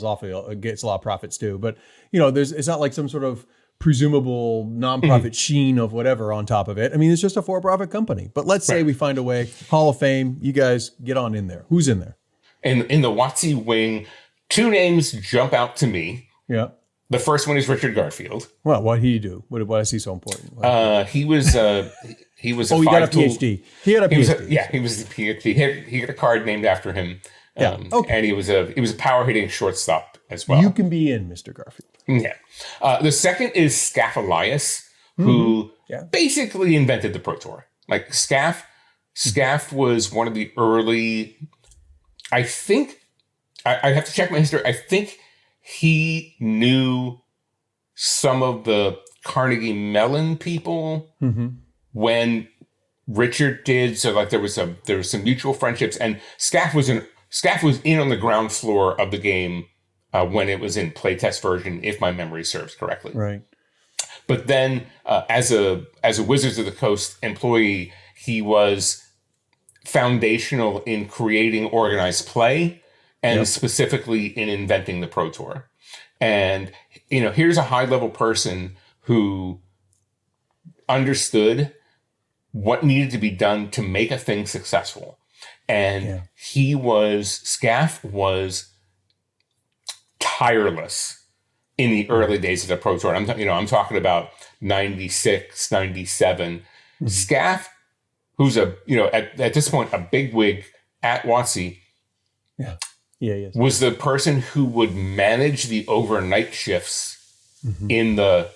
gets a lot of profits too. But it's not like some sort of presumable nonprofit sheen of whatever on top of it. I mean, it's just a for-profit company. But let's say we find a way. Hall of Fame. You guys get on in there. Who's in there? In the WotC wing, two names jump out to me. Yeah. The first one is Richard Garfield. Well, what did he do? Why is he so important? He was he got a PhD. He had a PhD. He was the PhD. He got a card named after him. And he was a power hitting shortstop as well. You can be in, Mr. Garfield. Yeah. The second is Scaff Elias, who basically invented the Pro Tour. Like Scaff was one of the early. I think I have to check my history. I think he knew some of the Carnegie Mellon people when Richard did. So like there was some mutual friendships, and Scaff was in on the ground floor of the game when it was in playtest version, if my memory serves correctly. Right. But then as a Wizards of the Coast employee, he was foundational in creating organized play and specifically in inventing the Pro Tour. And, here's a high level person who understood what needed to be done to make a thing successful. And Scaff was tireless in the early days of the Pro Tour. I'm talking about 96, 97. Scaff, who's at this point, a bigwig at WotC, was the person who would manage the overnight shifts in the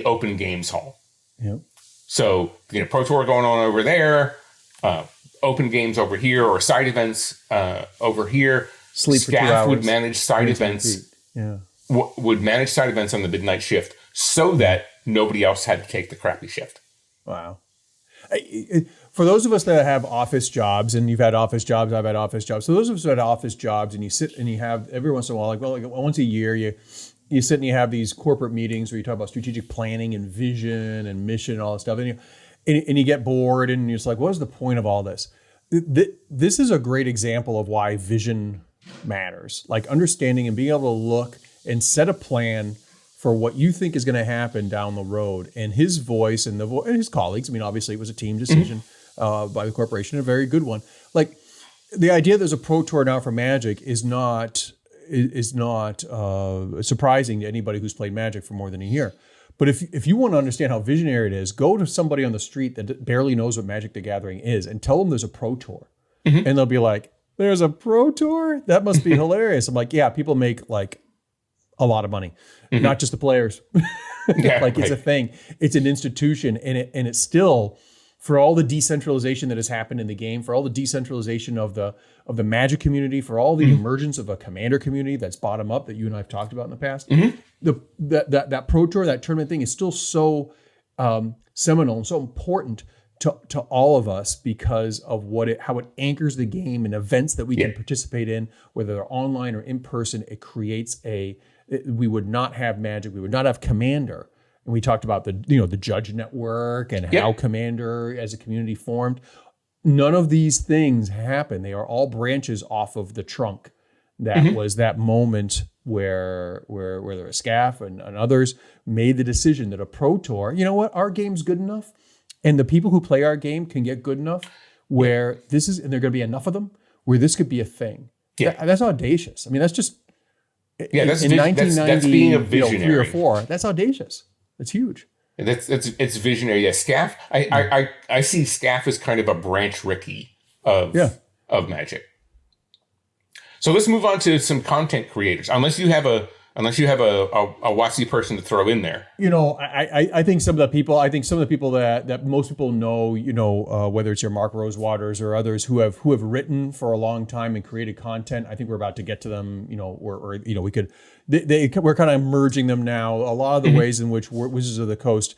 open games hall. Yep. So, Pro Tour going on over there, open games over here, or side events over here. Sleep for 2 hours. Would manage side events. Would manage side events on the midnight shift so that nobody else had to take the crappy shift. Wow. For those of us that have office jobs, and you've had office jobs, I've had office jobs. So those of us that had office jobs, and you sit and you have every once in a while, like once a year, you sit and you have these corporate meetings where you talk about strategic planning and vision and mission and all that stuff, and you get bored and you're just like, what is the point of all this? This is a great example of why vision matters. Like understanding and being able to look and set a plan for what you think is going to happen down the road. And his voice and and his colleagues, I mean, obviously it was a team decision by the corporation, a very good one. Like the idea there's a Pro Tour now for Magic is not surprising to anybody who's played Magic for more than a year. But if you want to understand how visionary it is, go to somebody on the street that barely knows what Magic the Gathering is and tell them there's a Pro Tour. And they'll be like, there's a Pro Tour? That must be hilarious. I'm like, yeah, people make like a lot of money, not just the players. It's a thing. It's an institution, and it's still, for all the decentralization that has happened in the game, for all the decentralization of the Magic community, for all the emergence of a Commander community that's bottom up that you and I have talked about in the past, that Pro Tour, that tournament thing is still so seminal and so important to all of us because of how it anchors the game and events that we can participate in, whether they're online or in person. It creates we would not have Magic, we would not have Commander. And we talked about the Judge Network and how Commander as a community formed. None of these things happen. They are all branches off of the trunk that was that moment where there was Scaff and others made the decision that a Pro Tour, you know what, our game's good enough, and the people who play our game can get good enough where this is, and there are going to be enough of them where this could be a thing. Yeah. That's audacious. I mean, that's just that's in 1990, that's being a visionary. 3 or 4. That's audacious. That's huge. It's visionary. Yeah, Scaff. I see Scaff as kind of a Branch Rickey of Magic. So let's move on to some content creators. Unless you have a WotC person to throw in there. You know, I think some of the people that most people know, you know, whether it's your Mark Rosewaters or others who have written for a long time and created content. I think we're about to get to them. You know, or you know, we're kind of merging them now. A lot of the ways in which Wizards of the Coast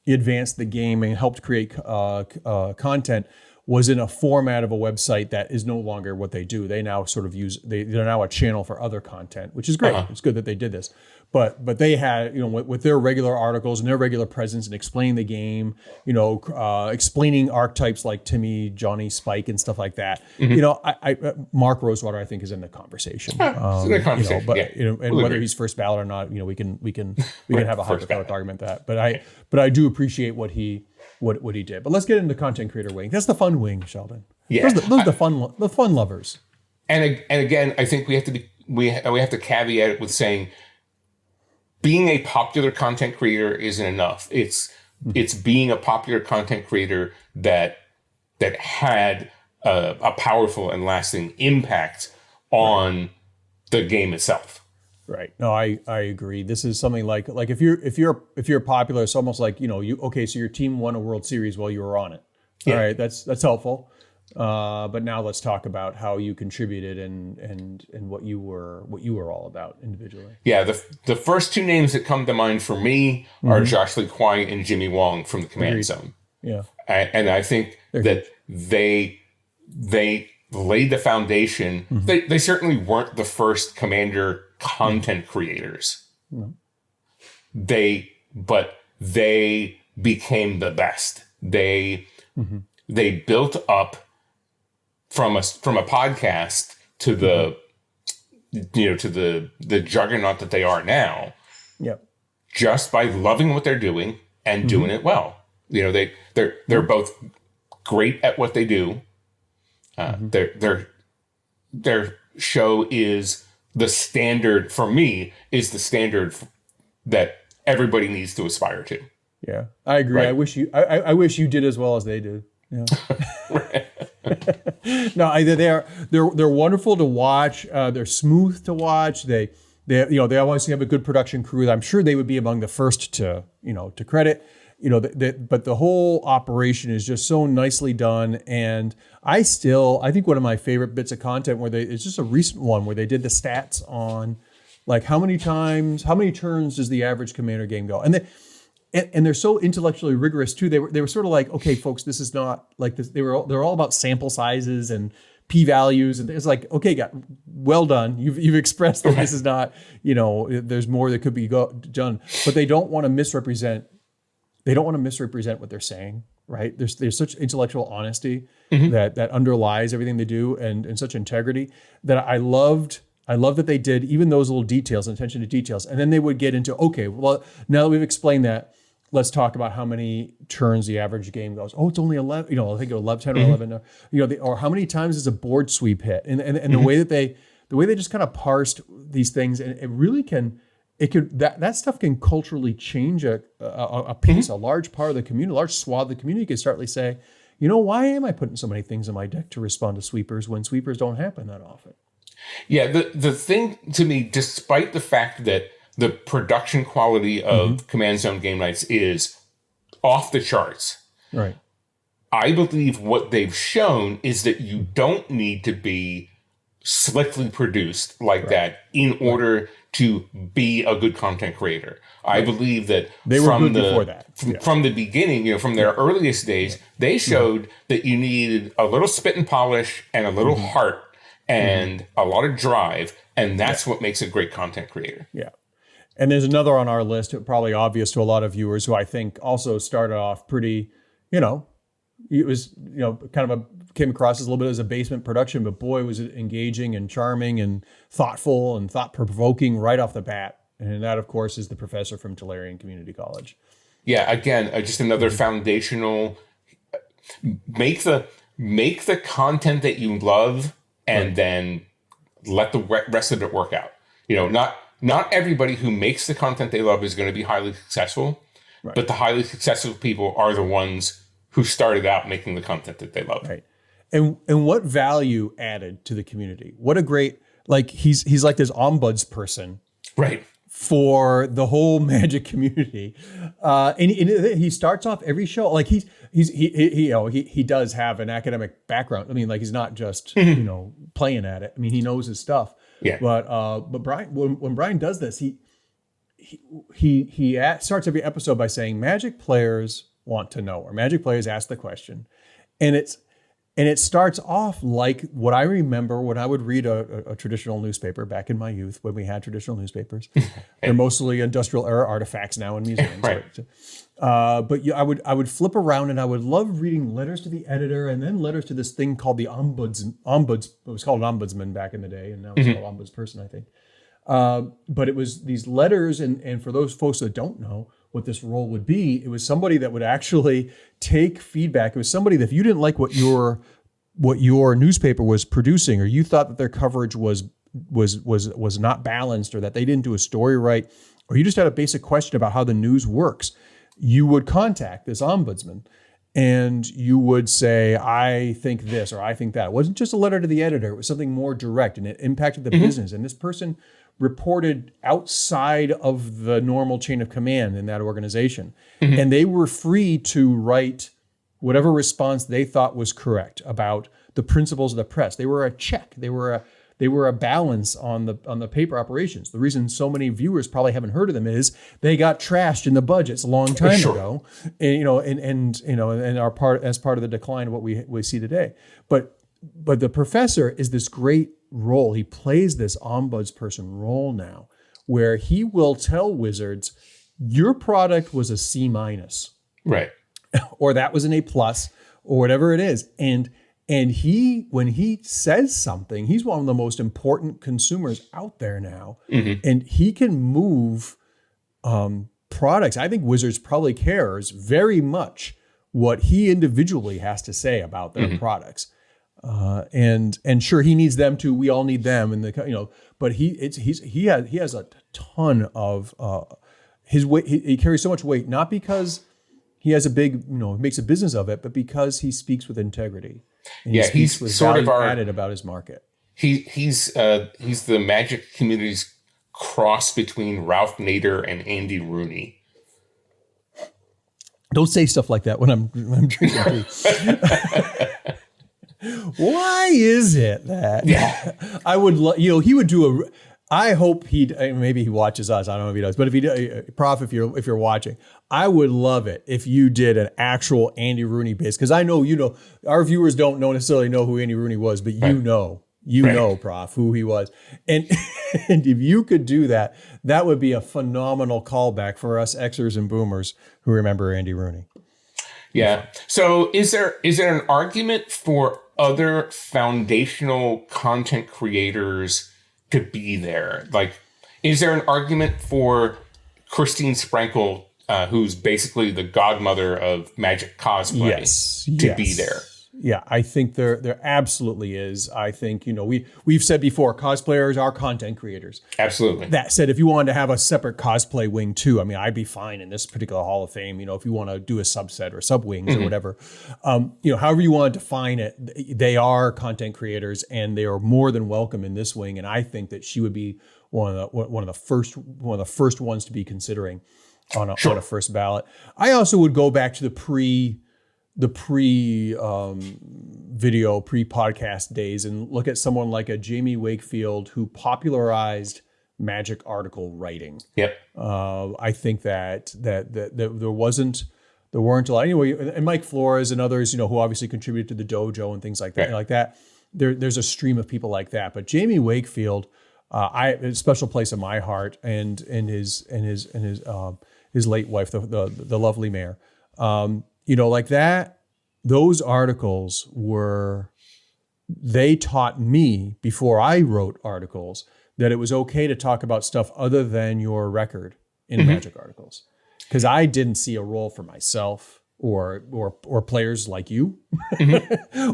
advanced the game and helped create content was in a format of a website that is no longer what they do. They now sort of they're now a channel for other content, which is great. It's good that they did this. But they had, you know, with their regular articles and their regular presence and explaining the game, you know, explaining archetypes like Timmy, Johnny, Spike, and stuff like that. You know, Mark Rosewater, I think, is in the conversation. It's in the conversation. You know, but you know, and whether he's first ballot or not, you know, we can have a hypothetical argument that. But I do appreciate what he did. But let's get into the content creator wing. That's the fun wing, Sheldon. Yeah, those are the fun lovers. And again, I think we have to caveat it with saying, being a popular content creator isn't enough. It's being a popular content creator that had a powerful and lasting impact on the game itself. Right. No, I agree. This is something like if you're popular, it's almost like, you know, so your team won a World Series while you were on it. Yeah. All right, that's helpful. But now let's talk about how you contributed and what you were all about individually. Yeah, the first two names that come to mind for me are Josh Lee Kwai and Jimmy Wong from the Command Zone. Yeah, and I think that they laid the foundation. They certainly weren't the first Commander content creators. No. But they became the best. They built up from a podcast to the to the juggernaut that they are now. Yep. Just by loving what they're doing and doing it well. You know, they're both great at what they do. Their show is the standard for me, is the standard that everybody needs to aspire to. Yeah, I agree. Right? I wish you did as well as they did. Yeah. No, they're wonderful to watch. They're smooth to watch. They always have a good production crew. I'm sure they would be among the first to credit. But the whole operation is just so nicely done. And I think one of my favorite bits of content it's just a recent one where they did the stats on like how many turns does the average Commander game go? And they're so intellectually rigorous too. They were sort of like, okay, folks, this is not like this. They're all about sample sizes and p-values, and it's like, okay, well done. You've expressed that this is not, there's more that could be done, but they don't want to misrepresent. They don't want to misrepresent what they're saying, right? There's such intellectual honesty that underlies everything they do, and such integrity that I loved that they did even those little details and attention to details. And then they would get into, okay, well, now that we've explained that, let's talk about how many turns the average game goes. Oh, it's only 11. I think 11, 10 or 11. Or how many times does a board sweep hit? And the way that they just kind of parsed these things, and it really can. That stuff can culturally change a piece, a large part of the community, a large swath of the community can certainly say, why am I putting so many things in my deck to respond to sweepers when sweepers don't happen that often? Yeah, the thing to me, despite the fact that the production quality of Command Zone game nights is off the charts, right? I believe what they've shown is that you don't need to be slickly produced like that in order to be a good content creator. I believe that they were good before that. From the beginning, from their earliest days, they showed that you needed a little spit and polish and a little heart and a lot of drive, and that's what makes a great content creator. Yeah. And there's another on our list, probably obvious to a lot of viewers, who I think also started off pretty, it was, came across as a little bit as a basement production, but boy, was it engaging and charming and thoughtful and thought-provoking right off the bat. And that, of course, is The Professor from Tulare Community College. Yeah, again, just another foundational. Make the content that you love, and then let the rest of it work out. Not everybody who makes the content they love is going to be highly successful, but the highly successful people are the ones who started out making the content that they love. Right. And what value added to the community? What a great, he's like this ombuds person. Right. For the whole Magic community. And he starts off every show, like he does have an academic background. I mean, like, he's not just, playing at it. I mean, he knows his stuff. Yeah. But Brian, when Brian does this, he starts every episode by saying Magic players want to know, or Magic players ask the question. And it starts off like what I remember when I would read a traditional newspaper back in my youth, when we had traditional newspapers. They're mostly industrial era artifacts now in museums. Right. But I would flip around, and I would love reading letters to the editor, and then letters to this thing called the ombuds. It was called an ombudsman back in the day, and now it's called ombudsperson, I think. But it was these letters, and for those folks that don't know what this role would be, it was somebody that would actually take feedback. It was somebody that if you didn't like what your newspaper was producing, or you thought that their coverage was not balanced, or that they didn't do a story right, or you just had a basic question about how the news works, you would contact this ombudsman and you would say, I think this, or I think that. It wasn't just a letter to the editor. It was something more direct, and it impacted the business. And this person reported outside of the normal chain of command in that organization. And they were free to write whatever response they thought was correct about the principles of the press. They were a check. They were a balance on the paper operations. The reason so many viewers probably haven't heard of them is they got trashed in the budgets a long time ago, and are part of the decline of what we see today. But the professor is this great role. He plays this ombudsperson role now, where he will tell wizards, your product was a C-, right, or that was an A+, or whatever it is, and he, when he says something, he's one of the most important consumers out there now, and he can move products. I think Wizards probably cares very much what he individually has to say about their products. And sure, he needs them too. We all need them, and but he has a ton of his weight. He carries so much weight, not because he has a big, makes a business of it, but because he speaks with integrity. And he's with sort of added about his market. He's the Magic community's cross between Ralph Nader and Andy Rooney. Don't say stuff like that when I'm drinking tea. Why is it that I would, he would do I hope maybe he watches us. I don't know if he does, but if he, Prof, if you're watching, I would love it if you did an actual Andy Rooney base, because I know our viewers don't necessarily know who Andy Rooney was, but you know, Prof, who he was, and if you could do that, that would be a phenomenal callback for us Xers and Boomers who remember Andy Rooney. Yeah. So is there an argument for other foundational content creators to be there? Like, is there an argument for Christine Sprankle, who's basically the godmother of Magic cosplay, to be there? Yeah, I think there absolutely is. I think, we've said before, cosplayers are content creators. Absolutely. That said, if you wanted to have a separate cosplay wing too, I mean, I'd be fine in this particular Hall of Fame, if you want to do a subset or sub wings or whatever, however you want to define it, they are content creators and they are more than welcome in this wing. And I think that she would be one of the first ones to be considering on a first ballot. I also would go back to the pre-video, pre-podcast days and look at someone like a Jamie Wakefield who popularized Magic article writing. Yep. I think that there weren't a lot anyway, and Mike Flores and others, who obviously contributed to the dojo and things like that. Right. Like that. There's a stream of people like that, but Jamie Wakefield, a special place in my heart, and his late wife, the lovely mayor. Like that, those articles they taught me before I wrote articles that it was okay to talk about stuff other than your record in Magic articles. Because I didn't see a role for myself or players like you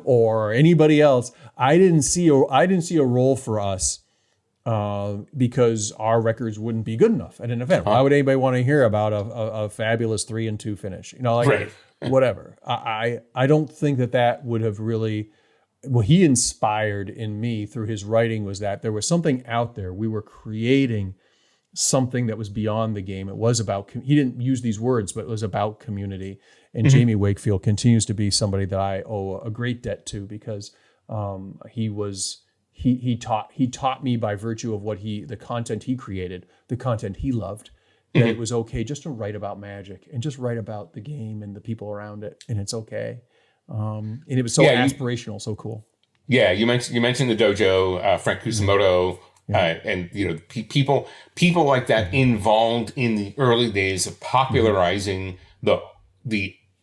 or anybody else. I didn't see a role for us because our records wouldn't be good enough at an event. Why would anybody want to hear about a fabulous 3-2 finish? Like whatever. I don't think that would have really. What he inspired in me through his writing was that there was something out there. We were creating something that was beyond the game. It was about, he didn't use these words, but it was about community. And Jamie Wakefield continues to be somebody that I owe a great debt to because he taught me by virtue of the content he created, the content he loved, that it was okay just to write about Magic and just write about the game and the people around it. And it's okay. And it was so aspirational, so cool. Yeah, you mentioned the dojo, Frank Kusamoto, and people like that involved in the early days of popularizing the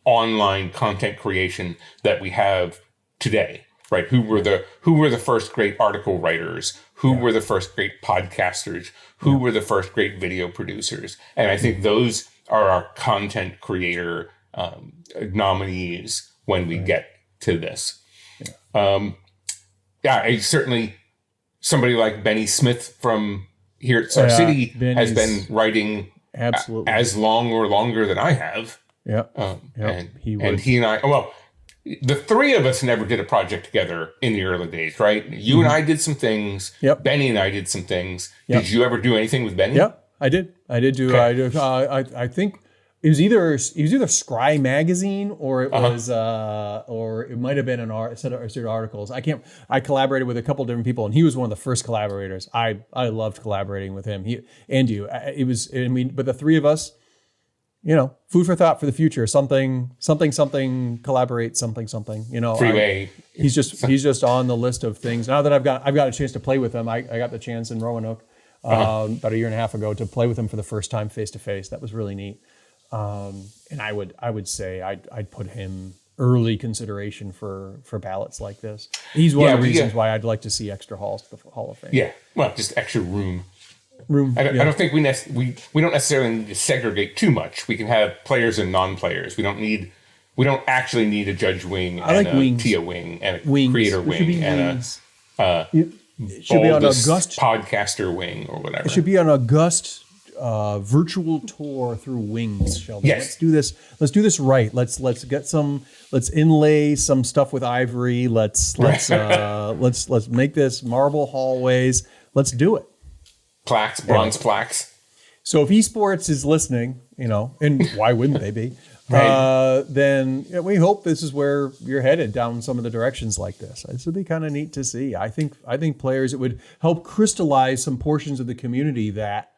online content creation that we have today. Right? Who were the first great article writers? Who were the first great podcasters? Who were the first great video producers? And I think those are our content creator nominees when we get to this. Certainly somebody like Benny Smith from here at Star City has been writing absolutely as long or longer than I have. And he and I, the three of us never did a project together in the early days, right? You and I did some things. Benny and I did some things. Did you ever do anything with Benny? Yeah, I did. I do. I think it was either Scry magazine or it was or it might have been a set of articles. I collaborated with a couple different people, and he was one of the first collaborators. I loved collaborating with him. But the three of us, food for thought for the future. Something, collaborate, something. Freeway. He's just on the list of things. Now that I've got a chance to play with him, I got the chance in Roanoke about a year and a half ago to play with him for the first time face to face. That was really neat. And I would say I'd put him early consideration for ballots like this. He's one of the reasons why I'd like to see extra halls to the Hall of Fame. Yeah, well, just extra room. I don't think we don't necessarily need to segregate too much. We can have players and non-players. We don't actually need a judge wing and a wings. Tia wing and a creator wing and a should be an august podcaster wing or whatever. It should be an august virtual tour through wings, Sheldon. Yes. Let's do this right. Let's inlay some stuff with ivory. Let's make this marble hallways. Let's do it. Plaques, bronze plaques. So if esports is listening, and why wouldn't they be? Then we hope this is where you're headed, down some of the directions like this. This would be kind of neat to see. I think players, it would help crystallize some portions of the community that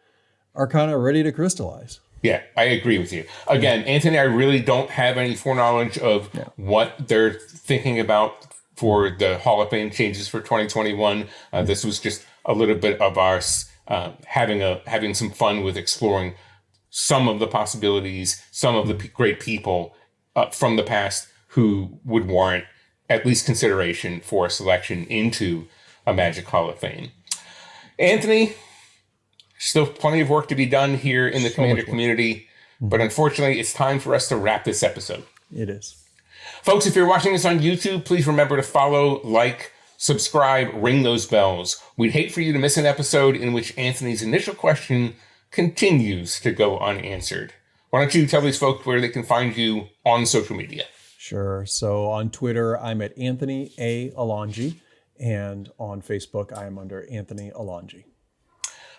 are kind of ready to crystallize. Yeah, I agree with you. Again, Anthony, I really don't have any foreknowledge of what they're thinking about for the Hall of Fame changes for 2021. This was just a little bit of ours. Having some fun with exploring some of the possibilities, some of the great people from the past who would warrant at least consideration for selection into a Magic Hall of Fame. Anthony, still plenty of work to be done here in the Commander community, but unfortunately, it's time for us to wrap this episode. It is. Folks, if you're watching this on YouTube, please remember to follow, like, subscribe, ring those bells. We'd hate for you to miss an episode in which Anthony's initial question continues to go unanswered. Why don't you tell these folks where they can find you on social media? Sure. So on Twitter, I'm at Anthony A. Alongi, and on Facebook, I am under Anthony Alongi.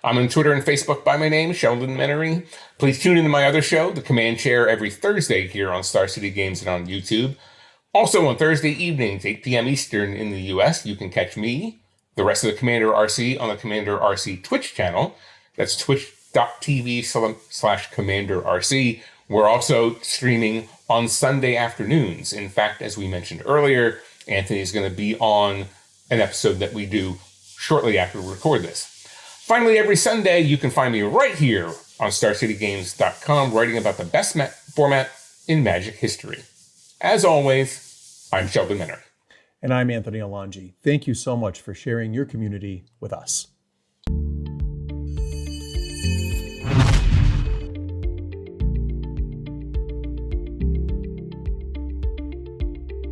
I'm on Twitter and Facebook by my name, Sheldon Menery. Please tune into my other show, The Command Chair, every Thursday here on Star City Games and on YouTube. Also on Thursday evenings, 8 p.m. Eastern in the U.S., you can catch me, the rest of the Commander RC, on the Commander RC Twitch channel. That's twitch.tv/Commander RC. We're also streaming on Sunday afternoons. In fact, as we mentioned earlier, Anthony is going to be on an episode that we do shortly after we record this. Finally, every Sunday, you can find me right here on StarCityGames.com writing about the best format in Magic history. As always, I'm Sheldon Menery. And I'm Anthony Alongi. Thank you so much for sharing your community with us.